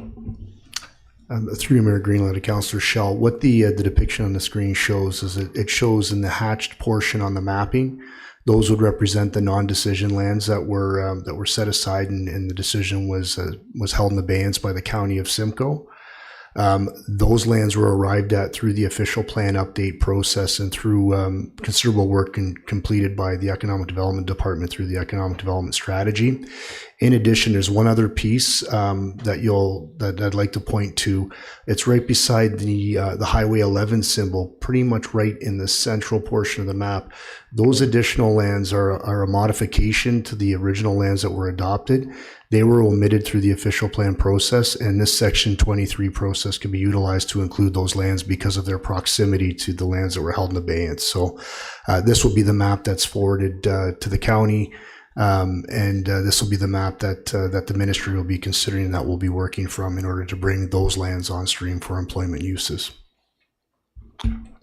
C: Through Mayor Greenlaw to Councillor Schell, what the depiction on the screen shows is it shows in the hatched portion on the mapping, those would represent the non-decision lands that were set aside, and the decision was held in abeyance by the County of Simcoe. Those lands were arrived at through the official plan update process and through considerable work completed by the Economic Development Department through the Economic Development Strategy. In addition, there's one other piece that I'd like to point to. It's right beside the Highway 11 symbol, pretty much right in the central portion of the map. Those additional lands are a modification to the original lands that were adopted. They were omitted through the official plan process, and this Section 23 process can be utilized to include those lands because of their proximity to the lands that were held in abeyance. So this will be the map that's forwarded to the county, and this will be the map that the ministry will be considering, that we'll be working from in order to bring those lands on stream for employment uses.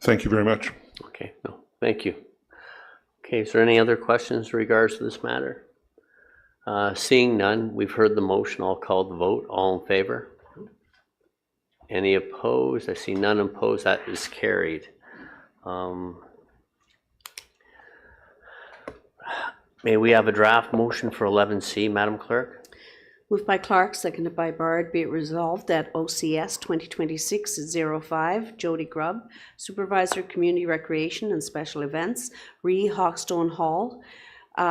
L: Thank you very much.
B: Okay, no, thank you. Okay, is there any other questions in regards to this matter? Seeing none, we've heard the motion. I'll call the vote. All in favor? Any opposed? I see none opposed. That is carried. May we have a draft motion for 11C, Madam Clerk?
A: Moved by Clark, seconded by Bard, be it resolved that OCS 2026-05, Jody Grubb, Supervisor, Community Recreation and Special Events, Hawkstone Hall,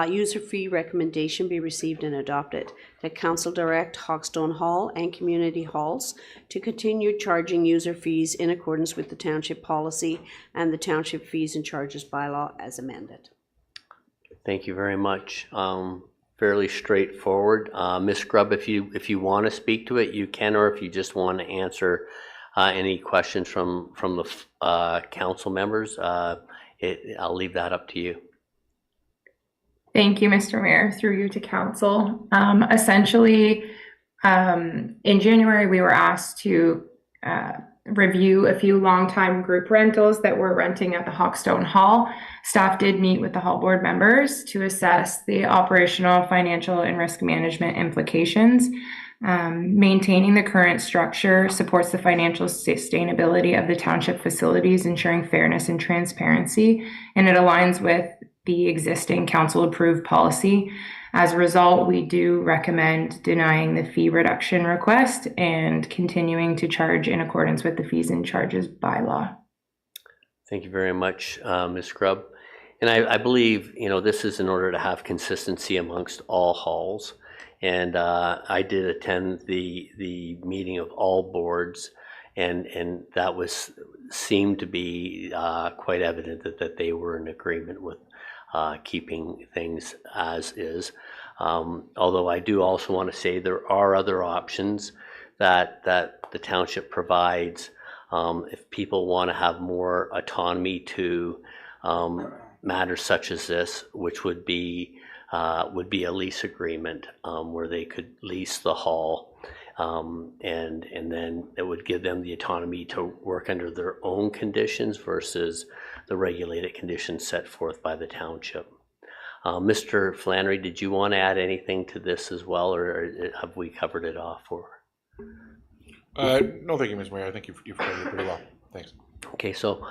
A: user fee recommendation be received and adopted. That Council direct Hawkstone Hall and community halls to continue charging user fees in accordance with the township policy and the township fees and charges bylaw as amended.
B: Thank you very much. Fairly straightforward. Ms. Grubb, if you want to speak to it, you can, or if you just want to answer any questions from the council members, I'll leave that up to you.
O: Thank you, Mr. Mayor, through you to council. Essentially, in January, we were asked to review a few long-time group rentals that we're renting at the Hawkstone Hall. Staff did meet with the hall board members to assess the operational, financial, and risk management implications. Maintaining the current structure supports the financial sustainability of the township facilities, ensuring fairness and transparency, and it aligns with the existing council-approved policy. As a result, we do recommend denying the fee reduction request and continuing to charge in accordance with the fees and charges bylaw.
B: Thank you very much, Ms. Grubb. And I believe, this is in order to have consistency amongst all halls. And I did attend the meeting of all boards, and that seemed to be quite evident that they were in agreement with keeping things as is. Although I do also want to say there are other options that the township provides if people want to have more autonomy to matters such as this, which would be a lease agreement where they could lease the hall, and then it would give them the autonomy to work under their own conditions versus the regulated conditions set forth by the township. Mr. Flannery, did you want to add anything to this as well, or have we covered it off? Or
G: no, thank you, Mr. Mayor. I think you've covered it pretty well. Thanks.
B: Okay, so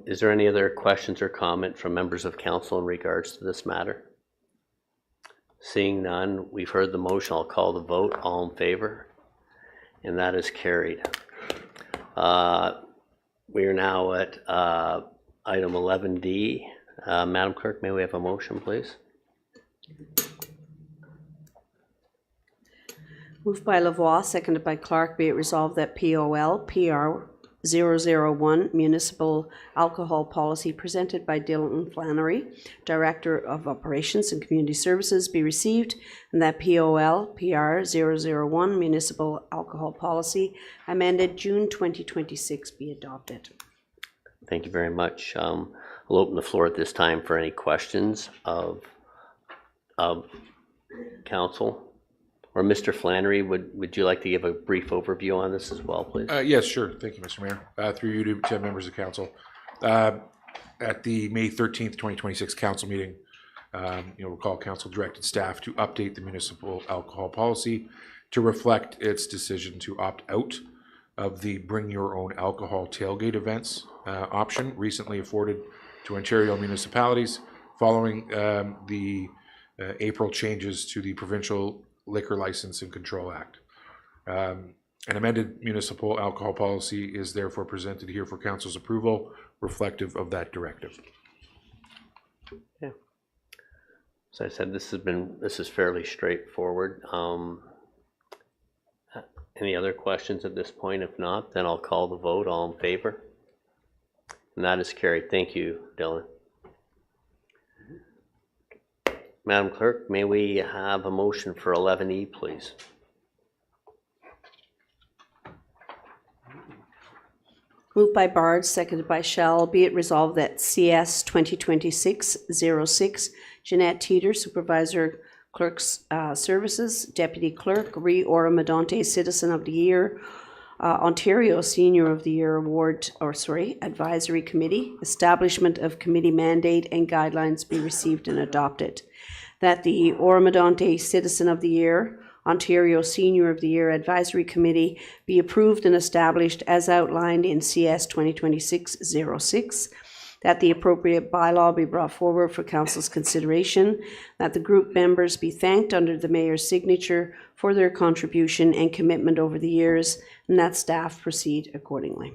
B: is there any other questions or comment from members of council in regards to this matter? Seeing none, we've heard the motion. I'll call the vote. All in favor? And that is carried. We are now at item 11D. Madam Clerk, may we have a motion, please?
A: Moved by Lavoie, seconded by Clark, be it resolved that POL PR 001 Municipal Alcohol Policy presented by Dylan Flannery, Director of Operations and Community Services, be received, and that POL PR 001 Municipal Alcohol Policy amended June 2026 be adopted.
B: Thank you very much. I'll open the floor at this time for any questions of council. or Mr. Flannery, would you like to give a brief overview on this as well, please?
G: Yes, sure. Thank you, Mr. Mayor. Through you to members of council. At the May 13th, 2026 council meeting, you'll recall council directed staff to update the municipal alcohol policy to reflect its decision to opt out of the bring your own alcohol tailgate events option recently afforded to Ontario municipalities following the April changes to the Provincial Liquor License and Control Act. An amended municipal alcohol policy is therefore presented here for council's approval, reflective of that directive.
B: Yeah. As I said, this is fairly straightforward. Any other questions at this point? If not, then I'll call the vote. All in favor? And that is carried. Thank you, Dylan. Madam Clerk, may we have a motion for 11E, please?
A: Moved by Bard, seconded by Shell. Be it resolved that CS 2026-06, Jeanette Teeter, Supervisor Clerk's Services, Deputy Clerk, Oro-Medonte Citizen of the Year, Ontario Senior of the Year Award, Advisory Committee, establishment of committee mandate and guidelines be received and adopted. That the Oro-Medonte Citizen of the Year, Ontario Senior of the Year Advisory Committee be approved and established as outlined in CS 2026-06. That the appropriate bylaw be brought forward for council's consideration. That the group members be thanked under the mayor's signature for their contribution and commitment over the years, and that staff proceed accordingly.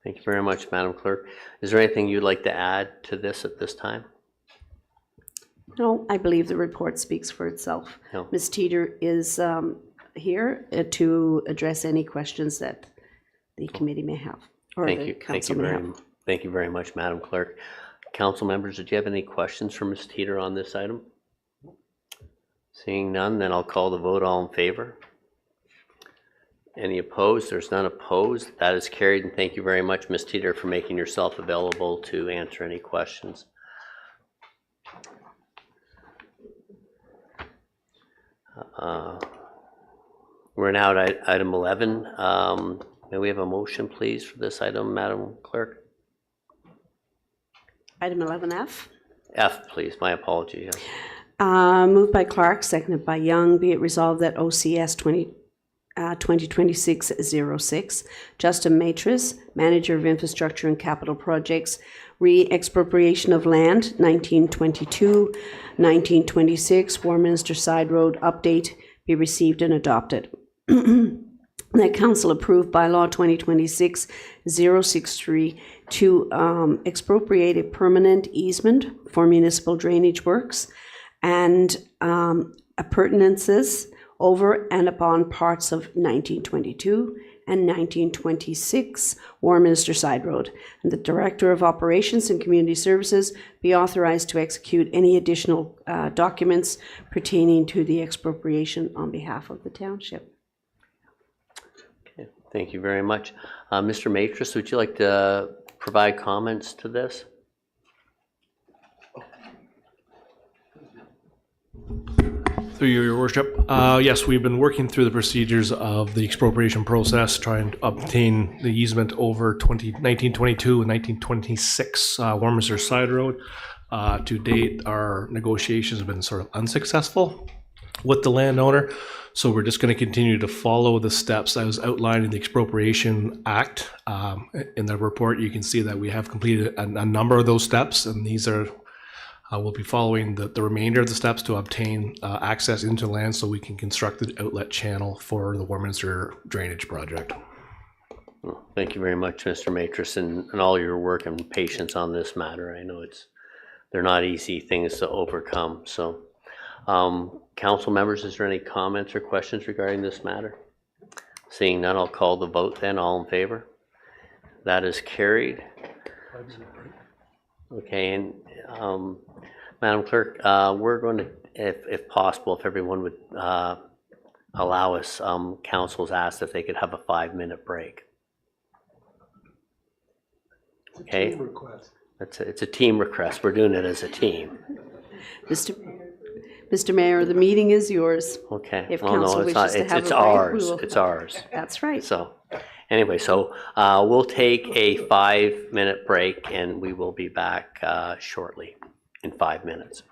B: Thank you very much, Madam Clerk. Is there anything you'd like to add to this at this time?
A: No, I believe the report speaks for itself.
B: No.
A: Ms. Teeter is here to address any questions that the committee may have, or the council may have.
B: Thank you very much, Madam Clerk. Council members, did you have any questions for Ms. Teeter on this item? Seeing none, then I'll call the vote. All in favor? Any opposed? There's none opposed. That is carried, and thank you very much, Ms. Teeter, for making yourself available to answer any questions. We're now at item 11. May we have a motion, please, for this item, Madam Clerk?
A: Item 11F.
B: F, please. My apologies.
A: Moved by Clark, seconded by Young. Be it resolved that OCS 2026-06, Justin Matris, Manager of Infrastructure and Capital Projects, re-expropriation of land, 1922, 1926, Warminster Side Road update, be received and adopted. That council approved bylaw 2026-063 to expropriate a permanent easement for municipal drainage works and appurtenances over and upon parts of 1922 and 1926 Warminster Side Road, and the Director of Operations and Community Services be authorized to execute any additional documents pertaining to the expropriation on behalf of the township.
B: Okay, thank you very much. Mr. Matris, would you like to provide comments to this?
P: Through you, Your Worship. Yes, we've been working through the procedures of the expropriation process, trying to obtain the easement over 1922 and 1926 Warminster Side Road. To date, our negotiations have been sort of unsuccessful with the landowner, so we're just going to continue to follow the steps as outlined in the Expropriation Act. In the report, you can see that we have completed a number of those steps, and these are we'll be following the remainder of the steps to obtain access into land so we can construct the outlet channel for the Warminster drainage project.
B: Well, thank you very much, Mr. Matris, and all your work and patience on this matter. I know they're not easy things to overcome. So, council members, is there any comments or questions regarding this matter? Seeing none, I'll call the vote then. All in favor? That is carried. Okay, and Madam Clerk, we're going to, if possible, if everyone would allow us, council's asked if they could have a 5-minute break. Okay. It's a team request. It's a team request. We're doing it as a team.
A: Mr. Mayor, the meeting is yours.
B: Okay.
A: If
B: Oh, no,
A: council
B: it's not.
A: wishes to
B: It's
A: have a
B: it's
A: break, we
B: ours.
A: will.
B: It's ours.
A: That's right.
B: So, anyway, so we'll take a 5-minute break, and we will be back shortly in 5 minutes.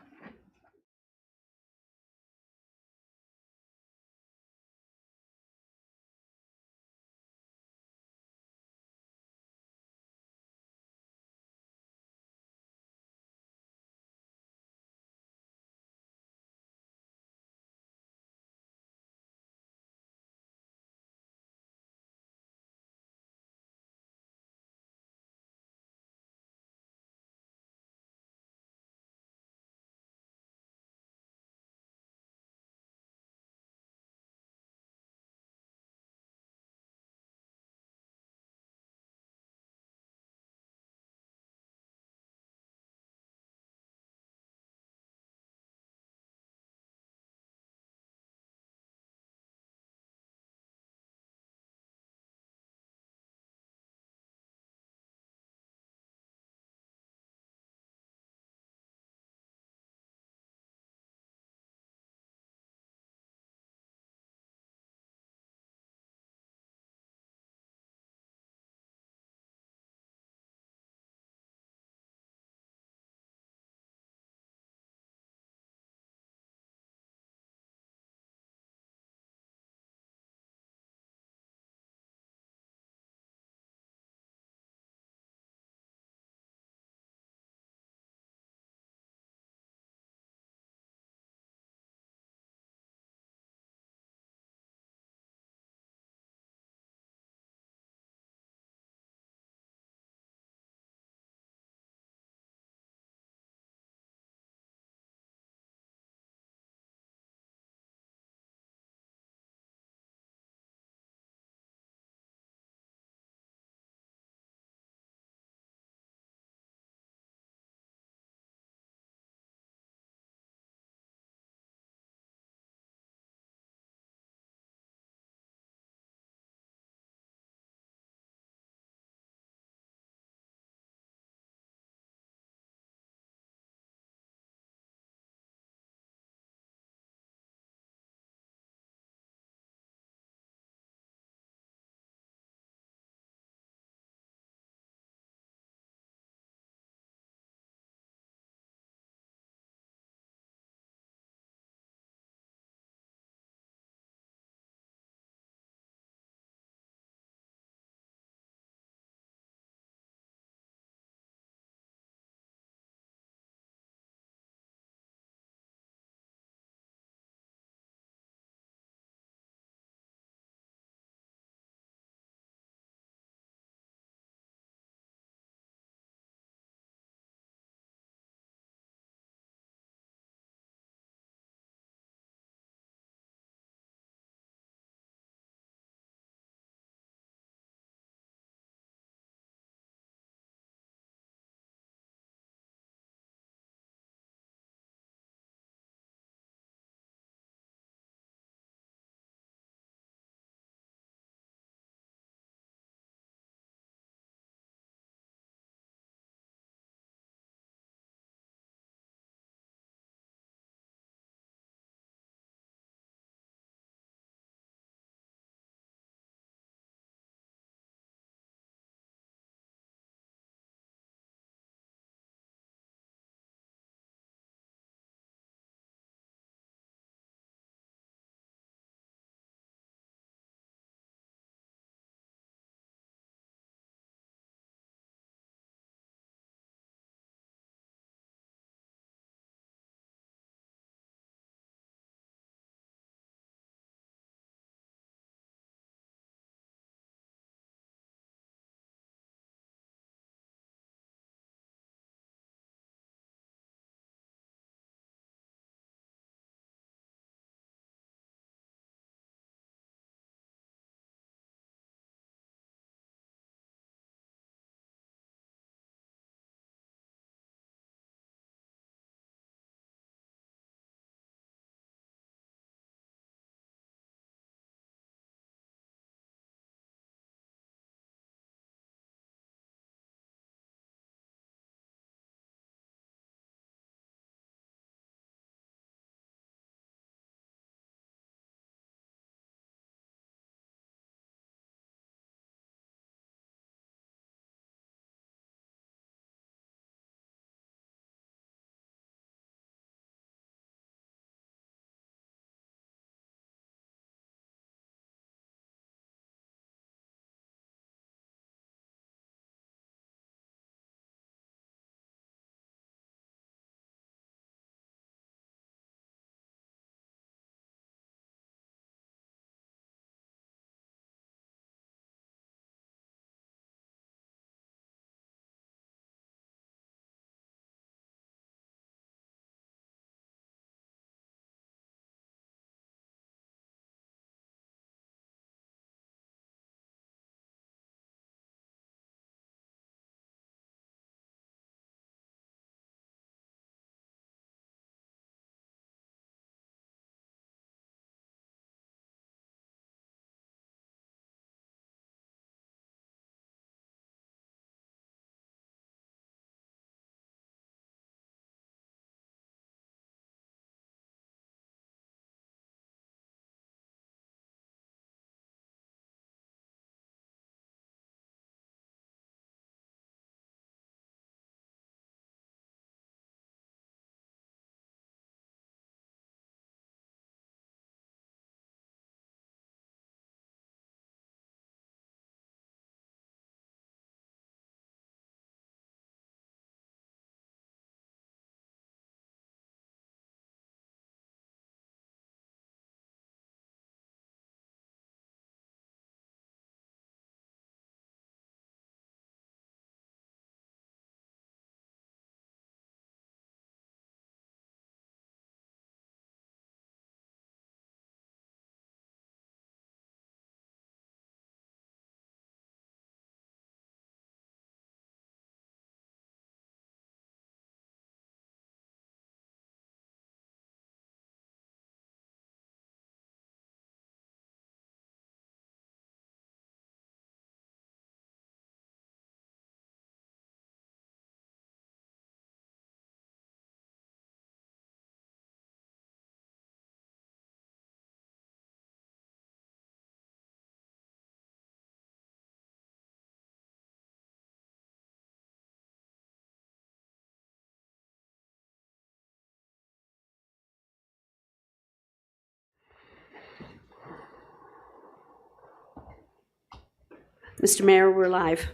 A: Mr. Mayor, we're live.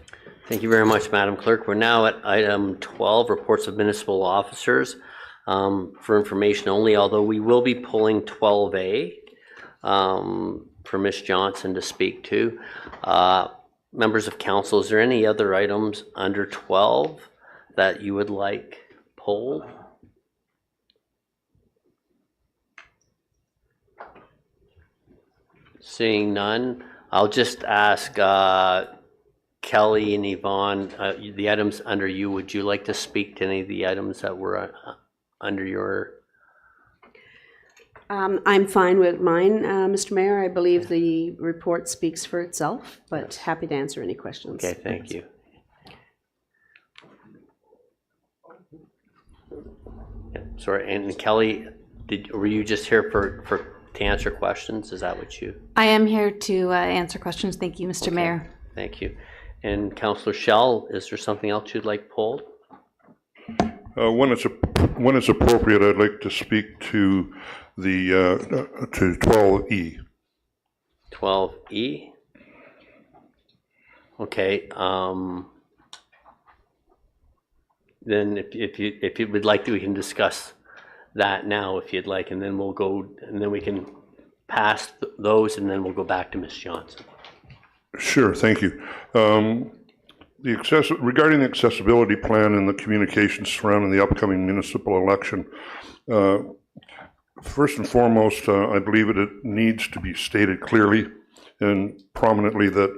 B: Thank you very much, Madam Clerk. We're now at item 12, reports of municipal officers. For information only, although we will be pulling 12A for Ms. Johnson to speak to. Members of council, is there any other items under 12 that you would like pulled? Seeing none, I'll just ask Kelly and Yvonne, the items under you, would you like to speak to any of the items that were under your?
A: I'm fine with mine, Mr. Mayor. I believe the report speaks for itself, but happy to answer any questions.
B: Okay, thank you. Yeah, sorry, and Kelly, were you just here to answer questions? Is that what you?
Q: I am here to answer questions. Thank you, Mr. Mayor.
B: Thank you. And Councillor Schell, is there something else you'd like pulled?
L: When it's appropriate, I'd like to speak to the to 12E.
B: 12E. Okay. Then if you would like to, we can discuss that now if you'd like, and then we'll go, and then we can pass those, and then we'll go back to Ms. Johnson.
L: Sure, thank you. Regarding the accessibility plan and the communications surrounding the upcoming municipal election, first and foremost, I believe it needs to be stated clearly and prominently that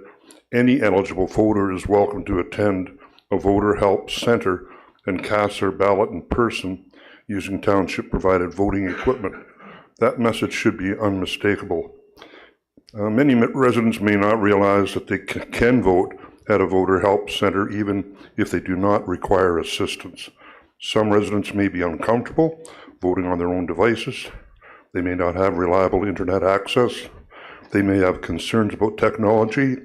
L: any eligible voter is welcome to attend a voter help center and cast their ballot in person using township-provided voting equipment. That message should be unmistakable. Many residents may not realize that they can vote at a voter help center even if they do not require assistance. Some residents may be uncomfortable voting on their own devices. They may not have reliable internet access. They may have concerns about technology,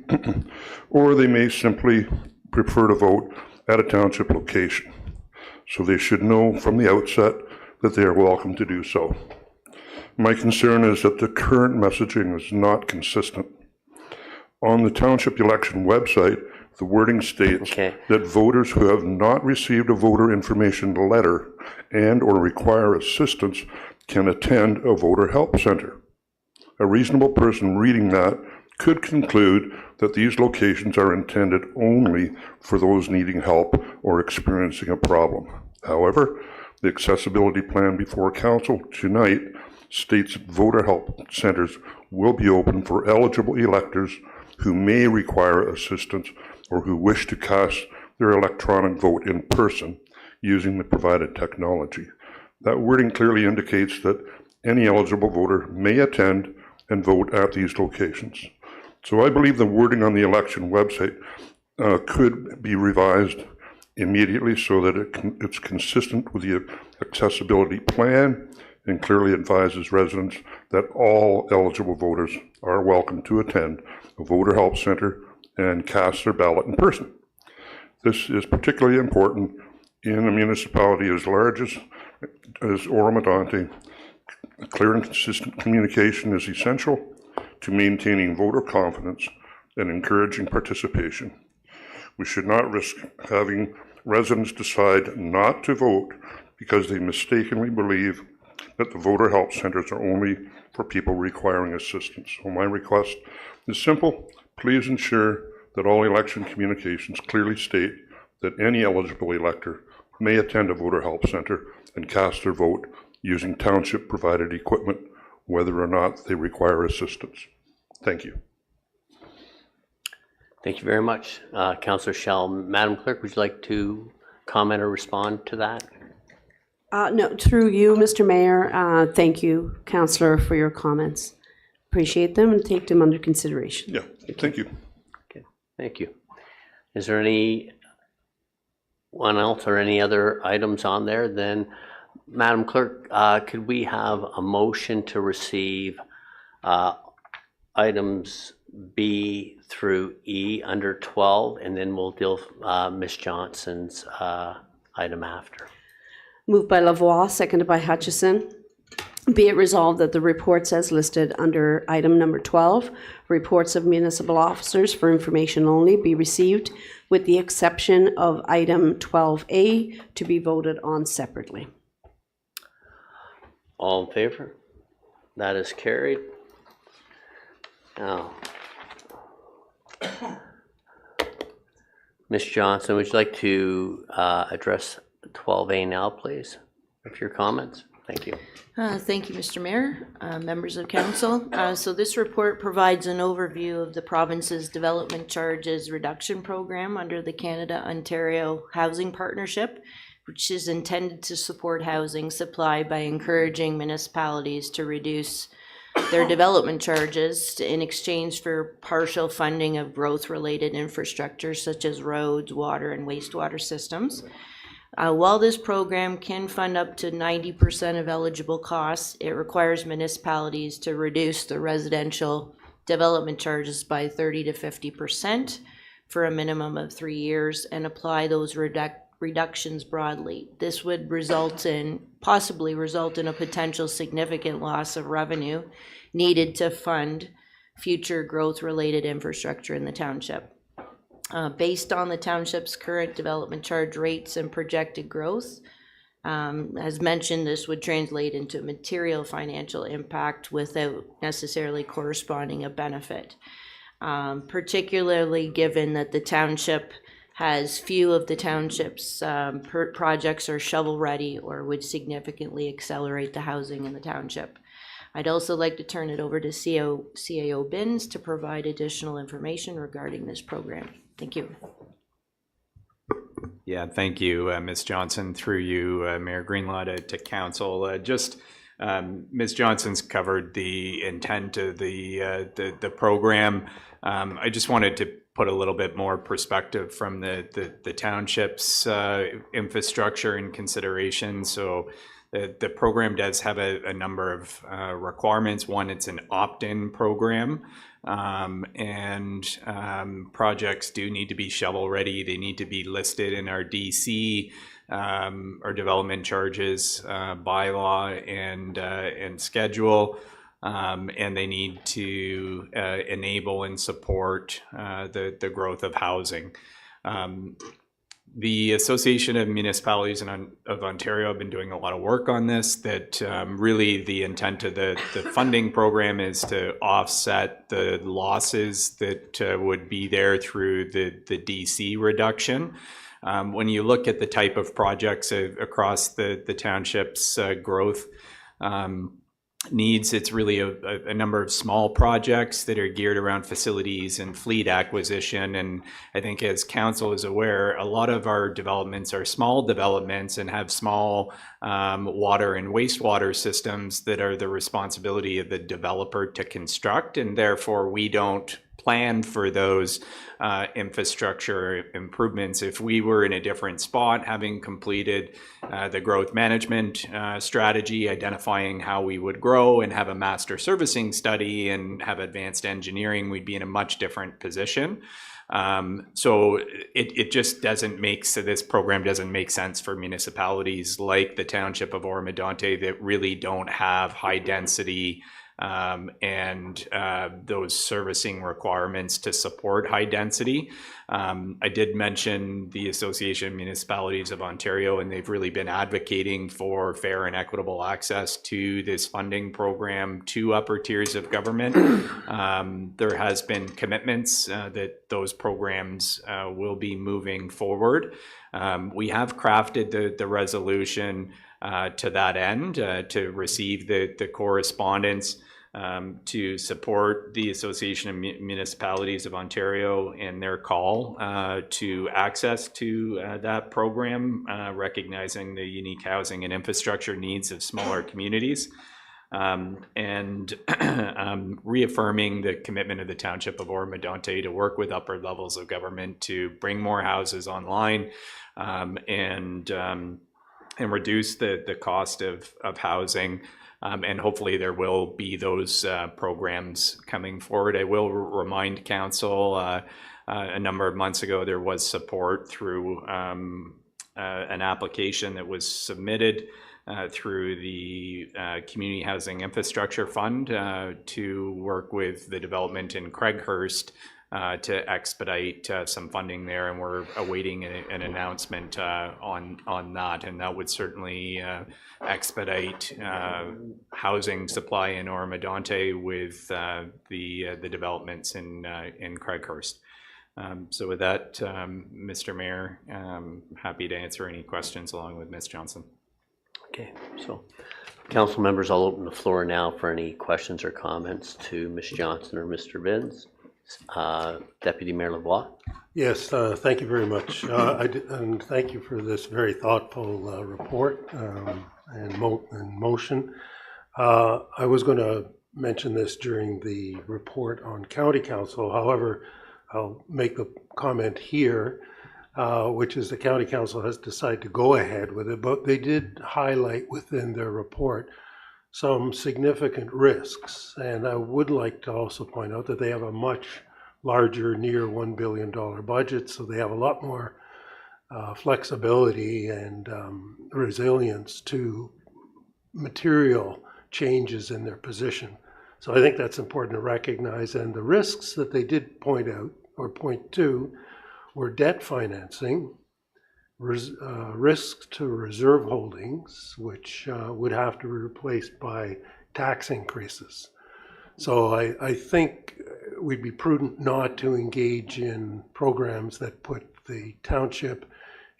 L: or they may simply prefer to vote at a township location. So they should know from the outset that they are welcome to do so. My concern is that the current messaging is not consistent. On the township election website, the wording states that voters who have not received a voter information letter and or require assistance can attend a voter help center. A reasonable person reading that could conclude that these locations are intended only for those needing help or experiencing a problem. However, the accessibility plan before council tonight states that voter help centers will be open for eligible electors who may require assistance or who wish to cast their electronic vote in person using the provided technology. That wording clearly indicates that any eligible voter may attend and vote at these locations. So I believe the wording on the election website could be revised immediately so that it's consistent with the accessibility plan and clearly advises residents that all eligible voters are welcome to attend a voter help center and cast their ballot in person. This is particularly important in a municipality as large as Oro-Medonte. Clear and consistent communication is essential to maintaining voter confidence and encouraging participation. We should not risk having residents decide not to vote because they mistakenly believe that the voter help centers are only for people requiring assistance. So my request is simple. Please ensure that all election communications clearly state that any eligible elector may attend a voter help center and cast their vote using township-provided equipment, whether or not they require assistance. Thank you.
B: Thank you very much, Councillor Schell. Madam Clerk, would you like to comment or respond to that?
A: No, through you, Mr. Mayor. Thank you, Councillor, for your comments. Appreciate them and take them under consideration.
L: Yeah, thank you.
B: Okay, thank you. Is there anyone else or any other items on there? Then, Madam Clerk, could we have a motion to receive items B through E under 12, and then we'll deal with Ms. Johnson's item after.
A: Moved by Lavoie, seconded by Hutchison. Be it resolved that the reports as listed under item number 12, reports of municipal officers for information only, be received with the exception of item 12A to be voted on separately.
B: All in favor? That is carried. Now, Ms. Johnson, would you like to address 12A now, please, with your comments? Thank you.
M: Thank you, Mr. Mayor, members of council. So this report provides an overview of the province's development charges reduction program under the Canada-Ontario Housing Partnership, which is intended to support housing supply by encouraging municipalities to reduce their development charges in exchange for partial funding of growth-related infrastructure such as roads, water, and wastewater systems. While this program can fund up to 90% of eligible costs, it requires municipalities to reduce the residential development charges by 30 to 50% for a minimum of 3 years and apply those reductions broadly. This would possibly result in a potential significant loss of revenue needed to fund future growth-related infrastructure in the township. Based on the township's current development charge rates and projected growth, as mentioned, this would translate into material financial impact without necessarily corresponding a benefit, particularly given that the township has few of the township's projects are shovel-ready or would significantly accelerate the housing in the township. I'd also like to turn it over to CAO Binns to provide additional information regarding this program. Thank you.
R: Yeah, thank you, Ms. Johnson. Through you, Mayor Greenlaw, to council. Ms. Johnson's covered the intent of the program. I just wanted to put a little bit more perspective from the township's infrastructure and consideration. So the program does have a number of requirements. One, it's an opt-in program. Projects do need to be shovel ready. They need to be listed in our DC, our development charges bylaw and schedule, and they need to enable and support the growth of housing. The Association of Municipalities of Ontario have been doing a lot of work on this, that really the intent of the funding program is to offset the losses that would be there through the DC reduction. When you look at the type of projects across the township's growth needs, it's really a number of small projects that are geared around facilities and fleet acquisition. And I think, as council is aware, a lot of our developments are small developments and have small water and wastewater systems that are the responsibility of the developer to construct, and therefore we don't plan for those infrastructure improvements. If we were in a different spot, having completed the growth management strategy, identifying how we would grow and have a master servicing study and have advanced engineering, we'd be in a much different position. So it just doesn't make, so this program doesn't make sense for municipalities like the township of Oro-Medonte that really don't have high density and those servicing requirements to support high density. I did mention the Association of Municipalities of Ontario, and they've really been advocating for fair and equitable access to this funding program to upper tiers of government. There has been commitments that those programs will be moving forward. We have crafted the resolution to that end, to receive the correspondence to support the Association of Municipalities of Ontario and their call to access to that program, recognizing the unique housing and infrastructure needs of smaller communities, and reaffirming the commitment of the Township of Oro-Medonte to work with upper levels of government to bring more houses online and reduce the cost of housing. And hopefully there will be those programs coming forward. I will remind council, a number of months ago, there was support through an application that was submitted through the Community Housing Infrastructure Fund to work with the development in Craighurst to expedite some funding there, and we're awaiting an announcement on that, and that would certainly expedite housing supply in Oro-Medonte with the developments in Craighurst. So with that, Mr. Mayor, happy to answer any questions along with Ms. Johnson.
B: Okay, so council members, I'll open the floor now for any questions or comments to Ms. Johnson or Mr. Binns. Deputy Mayor Lavoie.
F: Yes, thank you very much. And thank you for this very thoughtful report and motion. I was going to mention this during the report on County Council. However, I'll make the comment here, which is the County Council has decided to go ahead with it, but they did highlight within their report some significant risks. And I would like to also point out that they have a much larger, near $1 billion budget, so they have a lot more flexibility and resilience to material changes in their position. So I think that's important to recognize. And the risks that they did point out or point to were debt financing, risks to reserve holdings, which would have to be replaced by tax increases. So I think we'd be prudent not to engage in programs that put the township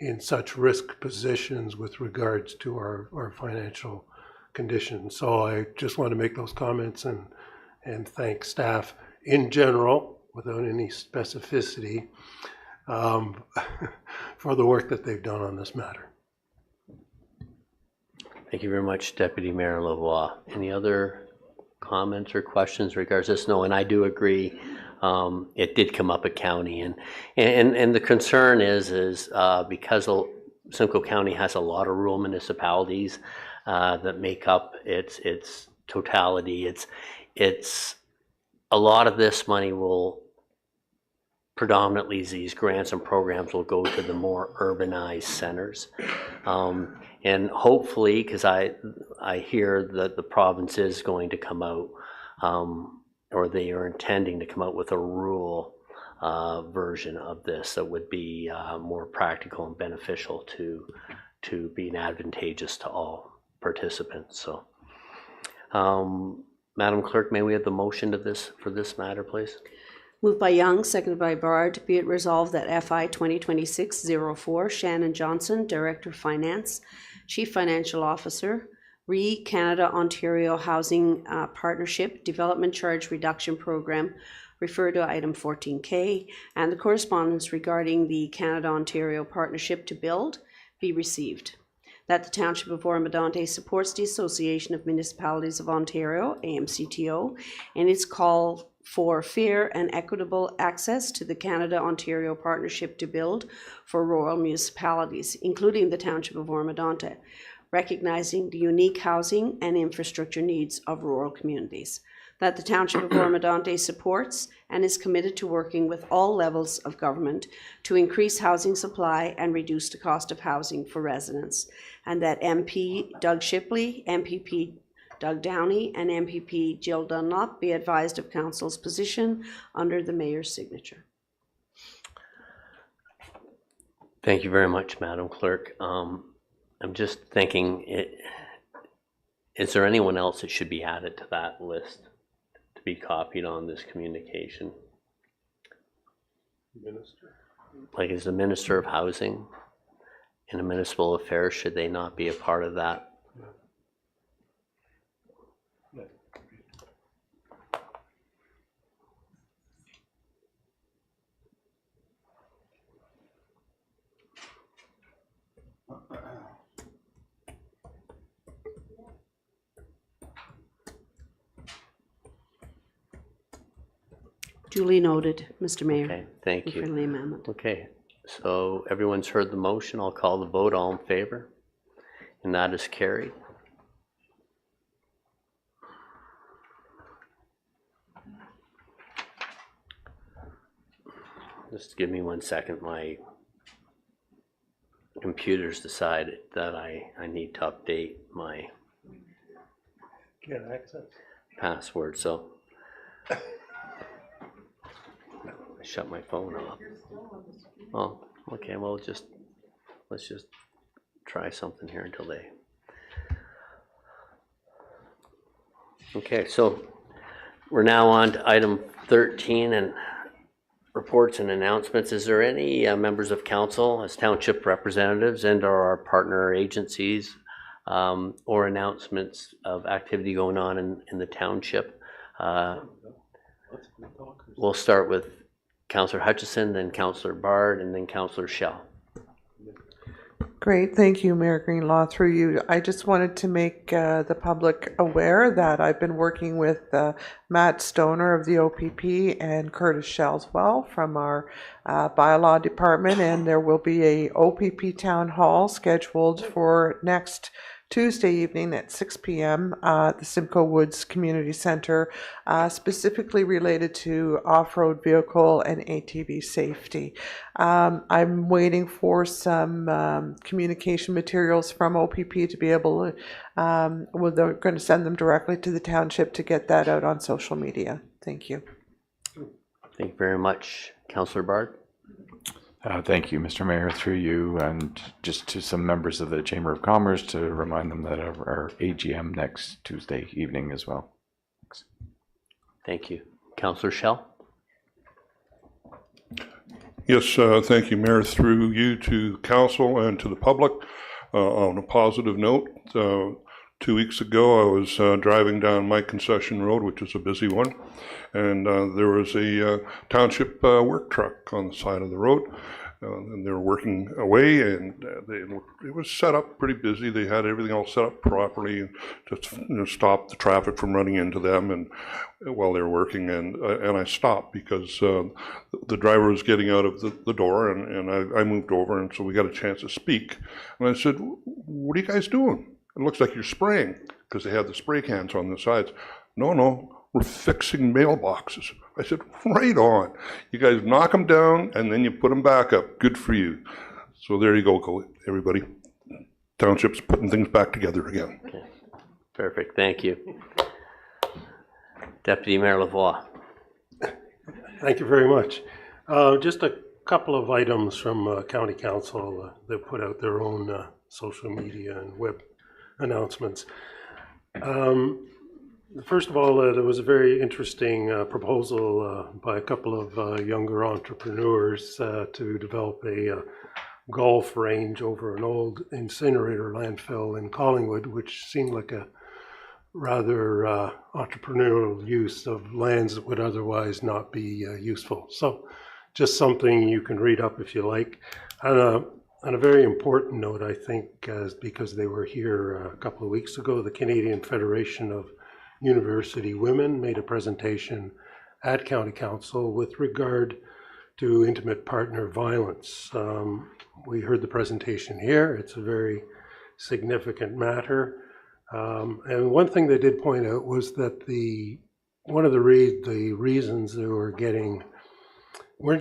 F: in such risk positions with regards to our financial condition. So I just want to make those comments and thank staff in general, without any specificity, for the work that they've done on this matter.
B: Thank you very much, Deputy Mayor Lavoie. Any other comments or questions regards this? No, and I do agree. It did come up at county, and the concern is because Simcoe County has a lot of rural municipalities that make up its totality. It's a lot of this money will predominantly, these grants and programs will go to the more urbanized centers. And hopefully, because I hear that the province is going to come out, or they are intending to come out with a rural version of this that would be more practical and beneficial to being advantageous to all participants. So, Madam Clerk, may we have the motion to this for this matter, please?
A: Moved by Young, seconded by Bard. Be it resolved that FI 2026-04, Shannon Johnson, Director of Finance, Chief Financial Officer, Canada Ontario Housing Partnership Development Charge Reduction Program, refer to item 14K, and the correspondence regarding the Canada Ontario Partnership to Build be received. That the Township of Oro-Medonte supports the Association of Municipalities of Ontario, AMCTO, in its call for fair and equitable access to the Canada-Ontario Partnership to Build for rural municipalities, including the Township of Oro-Medonte, recognizing the unique housing and infrastructure needs of rural communities. That the Township of Oro-Medonte supports and is committed to working with all levels of government to increase housing supply and reduce the cost of housing for residents. And that MP Doug Shipley, MPP Doug Downey, and MPP Jill Dunlop be advised of Council's position under the Mayor's signature.
B: Thank you very much, Madam Clerk. I'm just thinking, is there anyone else that should be added to that list to be copied on this communication?
F: Minister.
B: Like, is the Minister of Housing and Municipal Affairs, should they not be a part of that?
A: Duly noted, Mr. Mayor.
B: Okay, thank you.
A: For the amendment.
B: Okay, so everyone's heard the motion. I'll call the vote. All in favor? And that is carried. Just give me 1 second. My computer's decided that I need to update my
F: Can't access.
B: password, so I shut my phone off. Oh, okay, well, let's just try something here until they. Okay, so we're now on to item 13 and reports and announcements. Is there any members of council as township representatives and or our partner agencies or announcements of activity going on in the township? We'll start with Councillor Hutchison, then Councillor Bard, and then Councillor Schell.
K: Great, thank you, Mayor Greenlaw. Through you, I just wanted to make the public aware that I've been working with Matt Stoner of the OPP and Curtis Shelswell from our bylaw department, and there will be a OPP town hall scheduled for next Tuesday evening at 6 p.m. At the Simcoe Woods Community Center, specifically related to off-road vehicle and ATV safety. I'm waiting for some communication materials from OPP to be able to, well, they're going to send them directly to the township to get that out on social media. Thank you.
B: Thank you very much. Councillor Bard?
S: Thank you, Mr. Mayor, through you, and just to some members of the Chamber of Commerce to remind them that our AGM next Tuesday evening as well. Thanks.
B: Thank you. Councillor Schell?
L: Yes, thank you, Mayor. Through you to council and to the public. On a positive note, 2 weeks ago I was driving down my concession road, which is a busy one, and there was a township work truck on the side of the road. And they were working away, and it was set up pretty busy. They had everything all set up properly, to stop the traffic from running into them. And while they were working, and I stopped because the driver was getting out of the door, and I moved over, and so we got a chance to speak. And I said, "What are you guys doing? It looks like you're spraying," because they had the spray cans on the sides. No, we're fixing mailboxes. I said, right on. You guys knock them down and then you put them back up. Good for you. So there you go, everybody. Township's putting things back together again.
B: Okay. Perfect. Thank you. Deputy Mayor Lavoie.
F: Thank you very much. Just a couple of items from County Council. They put out their own social media and web announcements. First of all, there was a very interesting proposal by a couple of younger entrepreneurs to develop a golf range over an old incinerator landfill in Collingwood, which seemed like a rather entrepreneurial use of lands that would otherwise not be useful. So just something you can read up if you like. On a very important note, I think, because they were here a couple of weeks ago, the Canadian Federation of University Women made a presentation at County Council with regard to intimate partner violence. We heard the presentation here. It's a very significant matter. And one thing they did point out was that one of the reasons they weren't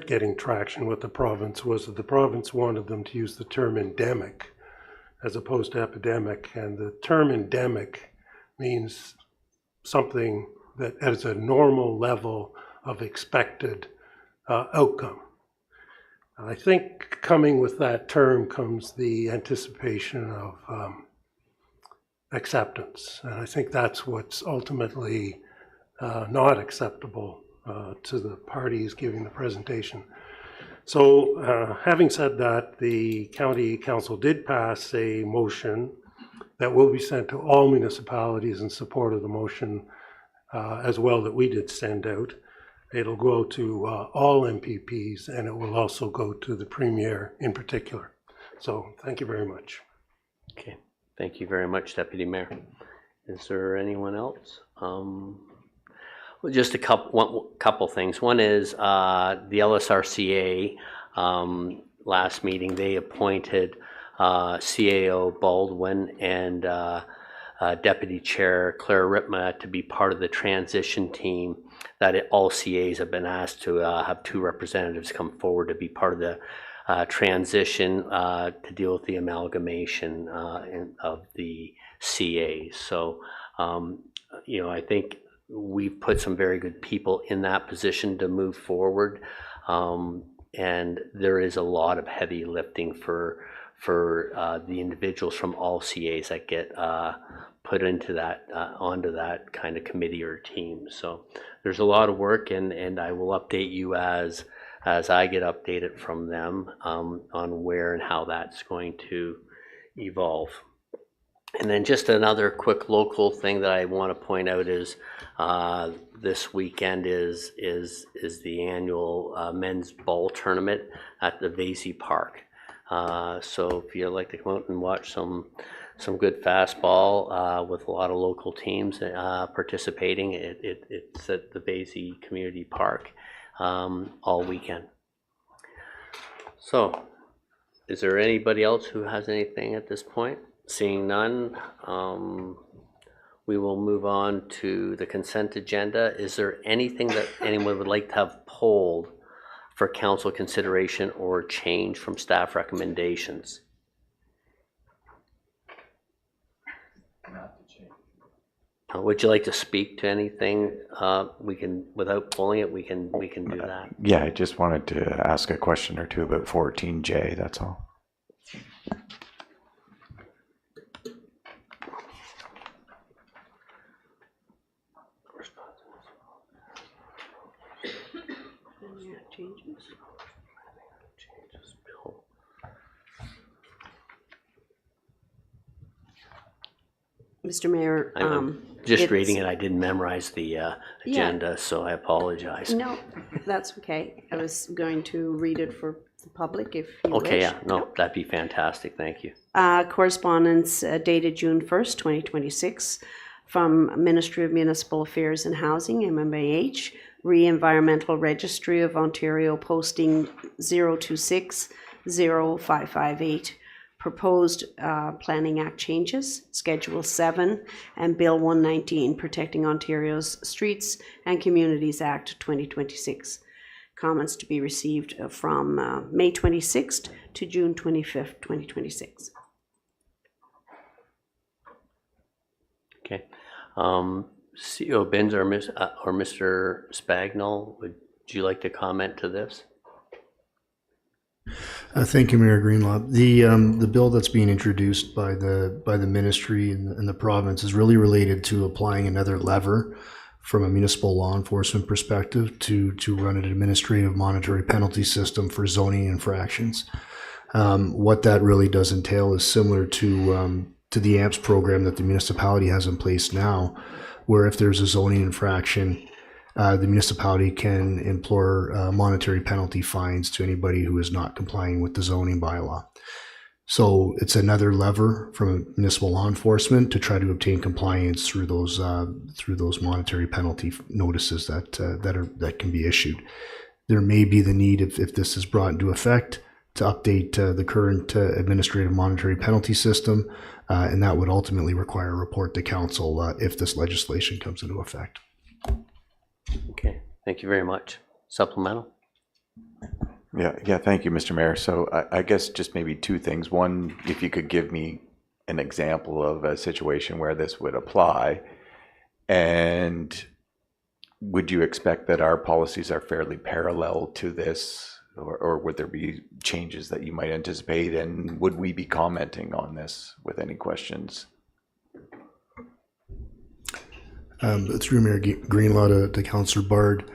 F: getting traction with the province was that the province wanted them to use the term endemic as opposed to epidemic. And the term endemic means something that has a normal level of expected outcome. I think coming with that term comes the anticipation of acceptance. And I think that's what's ultimately not acceptable to the parties giving the presentation. So having said that, the County Council did pass a motion that will be sent to all municipalities in support of the motion as well that we did send out. It'll go to all MPPs, and it will also go to the Premier in particular. So thank you very much.
B: Okay, thank you very much, Deputy Mayor. Is there anyone else? Well, just a couple things. One is the LSRCA last meeting, they appointed CAO Baldwin and Deputy Chair Claire Ripma to be part of the transition team that all CAs have been asked to have 2 representatives come forward to be part of the transition to deal with the amalgamation of the CAs. So, I think we've put some very good people in that position to move forward. And there is a lot of heavy lifting for the individuals from all CAs that get put into that onto that kind of committee or team. So there's a lot of work, and I will update you as I get updated from them on where and how that's going to evolve. And then just another quick local thing that I want to point out is this weekend is the annual men's ball tournament at the Vasey Park. So if you'd like to come out and watch some good fastball with a lot of local teams participating, it's at the Vasey Community Park all weekend. So is there anybody else who has anything at this point? Seeing none, we will move on to the consent agenda. Is there anything that anyone would like to have polled for council consideration or change from staff recommendations? Would you like to speak to anything? We can, without pulling it, we can do that.
S: Yeah, I just wanted to ask a question or two about 14J, that's all.
A: Mr. Mayor,
B: I'm just reading it. I didn't memorize the agenda, so I apologize.
A: No, that's okay. I was going to read it for the public if you
B: Okay,
A: wish.
B: yeah, no, that'd be fantastic. Thank you.
A: Correspondence dated June 1st, 2026 from Ministry of Municipal Affairs and Housing, MMAH, Re-Environmental Registry of Ontario, posting 026-0558. Proposed Planning Act changes, Schedule 7 and Bill 119, Protecting Ontario's Streets and Communities Act 2026. Comments to be received from May 26th to June 25th, 2026.
B: Okay. CEO Binns or Mr. Spagnol, would you like to comment to this?
C: Thank you, Mayor Greenlaw. The bill that's being introduced by the ministry and the province is really related to applying another lever from a municipal law enforcement perspective to run an administrative monetary penalty system for zoning infractions. What that really does entail is similar to the AMPS program that the municipality has in place now, where if there's a zoning infraction, the municipality can implore monetary penalty fines to anybody who is not complying with the zoning bylaw. So it's another lever from municipal law enforcement to try to obtain compliance through those monetary penalty notices that can be issued. There may be the need, if this is brought into effect, to update the current administrative monetary penalty system, and that would ultimately require a report to council if this legislation comes into effect.
B: Okay, thank you very much. Supplemental?
S: Yeah, thank you, Mr. Mayor. So I guess just maybe two things. One, if you could give me an example of a situation where this would apply, and would you expect that our policies are fairly parallel to this, or would there be changes that you might anticipate, and would we be commenting on this with any questions?
C: Through Mayor Greenlaw to Councillor Bard,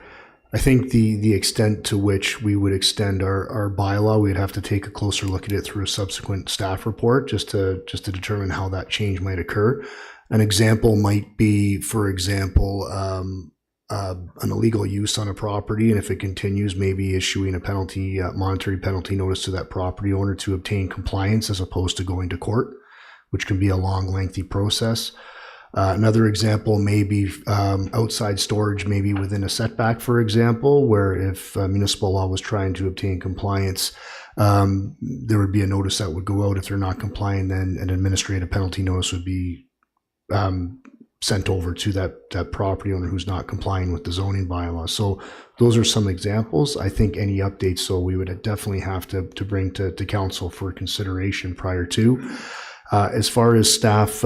C: I think the extent to which we would extend our bylaw, we'd have to take a closer look at it through a subsequent staff report just to determine how that change might occur. An example might be, for example, an illegal use on a property, and if it continues, maybe issuing a penalty, monetary penalty notice to that property owner to obtain compliance as opposed to going to court, which can be a long, lengthy process. Another example may be outside storage, maybe within a setback, for example, where if municipal law was trying to obtain compliance, there would be a notice that would go out. If they're not complying, then an administrative penalty notice would be sent over to that property owner who's not complying with the zoning bylaw. So those are some examples. I think any updates, so we would definitely have to bring to council for consideration prior to. As far as staff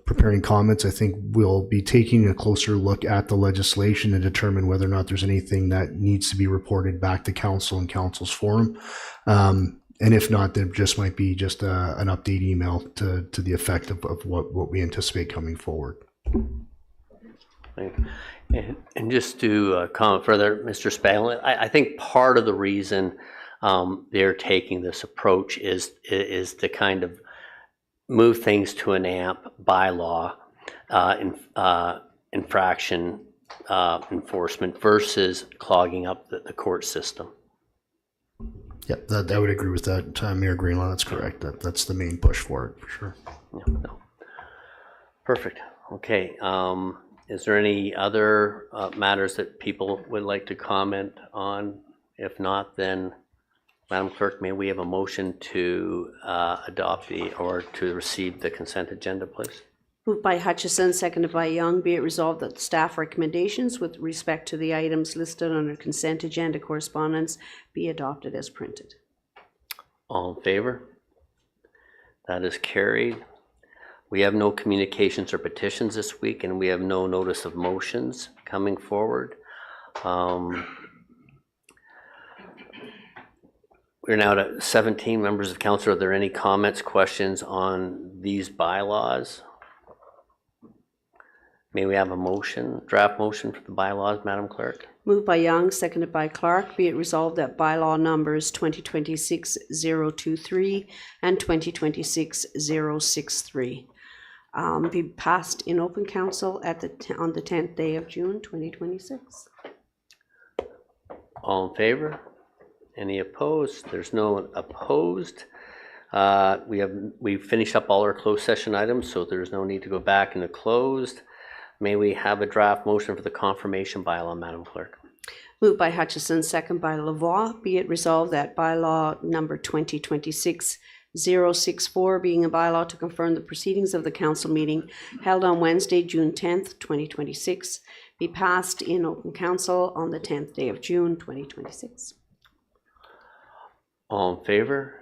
C: preparing comments, I think we'll be taking a closer look at the legislation and determine whether or not there's anything that needs to be reported back to council and council's forum. And if not, there just might be just an update email to the effect of what we anticipate coming forward.
B: And just to comment further, Mr. Spallin, I think part of the reason they're taking this approach is to kind of move things to an AMP bylaw infraction enforcement versus clogging up the court system.
C: Yep, I would agree with that, Mayor Greenlaw. That's correct. That's the main push for it, for sure.
B: No. Perfect. Okay. Is there any other matters that people would like to comment on? If not, then, Madam Clerk, may we have a motion to adopt or to receive the consent agenda, please?
A: Moved by Hutchison, seconded by Young. Be it resolved that the staff recommendations with respect to the items listed under consent agenda correspondence be adopted as printed.
B: All in favor? That is carried. We have no communications or petitions this week, and we have no notice of motions coming forward. We're now at 17 members of council. Are there any comments, questions on these bylaws? May we have a motion, draft motion for the bylaws, Madam Clerk?
A: Moved by Young, seconded by Clark. Be it resolved that bylaw numbers 2026-023 and 2026-063 be passed in open council on the 10th day of June 2026.
B: All in favor? Any opposed? There's no opposed. We've finished up all our closed session items, so there's no need to go back into closed. May we have a draft motion for the confirmation bylaw, Madam Clerk?
A: Moved by Hutchison, second by Lavoie. Be it resolved that bylaw number 2026-064, being a bylaw to confirm the proceedings of the council meeting held on Wednesday, June 10th, 2026, be passed in open council on the 10th day of June, 2026.
B: All in favor?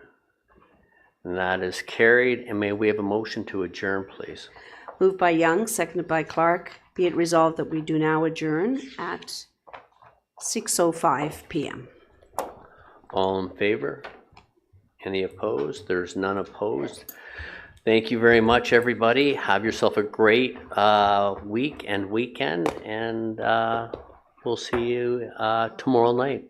B: And that is carried. And may we have a motion to adjourn, please?
A: Moved by Young, seconded by Clark. Be it resolved that we do now adjourn at 6:05 p.m.
B: All in favor? Any opposed? There's none opposed. Thank you very much, everybody. Have yourself a great week and weekend, and we'll see you tomorrow night.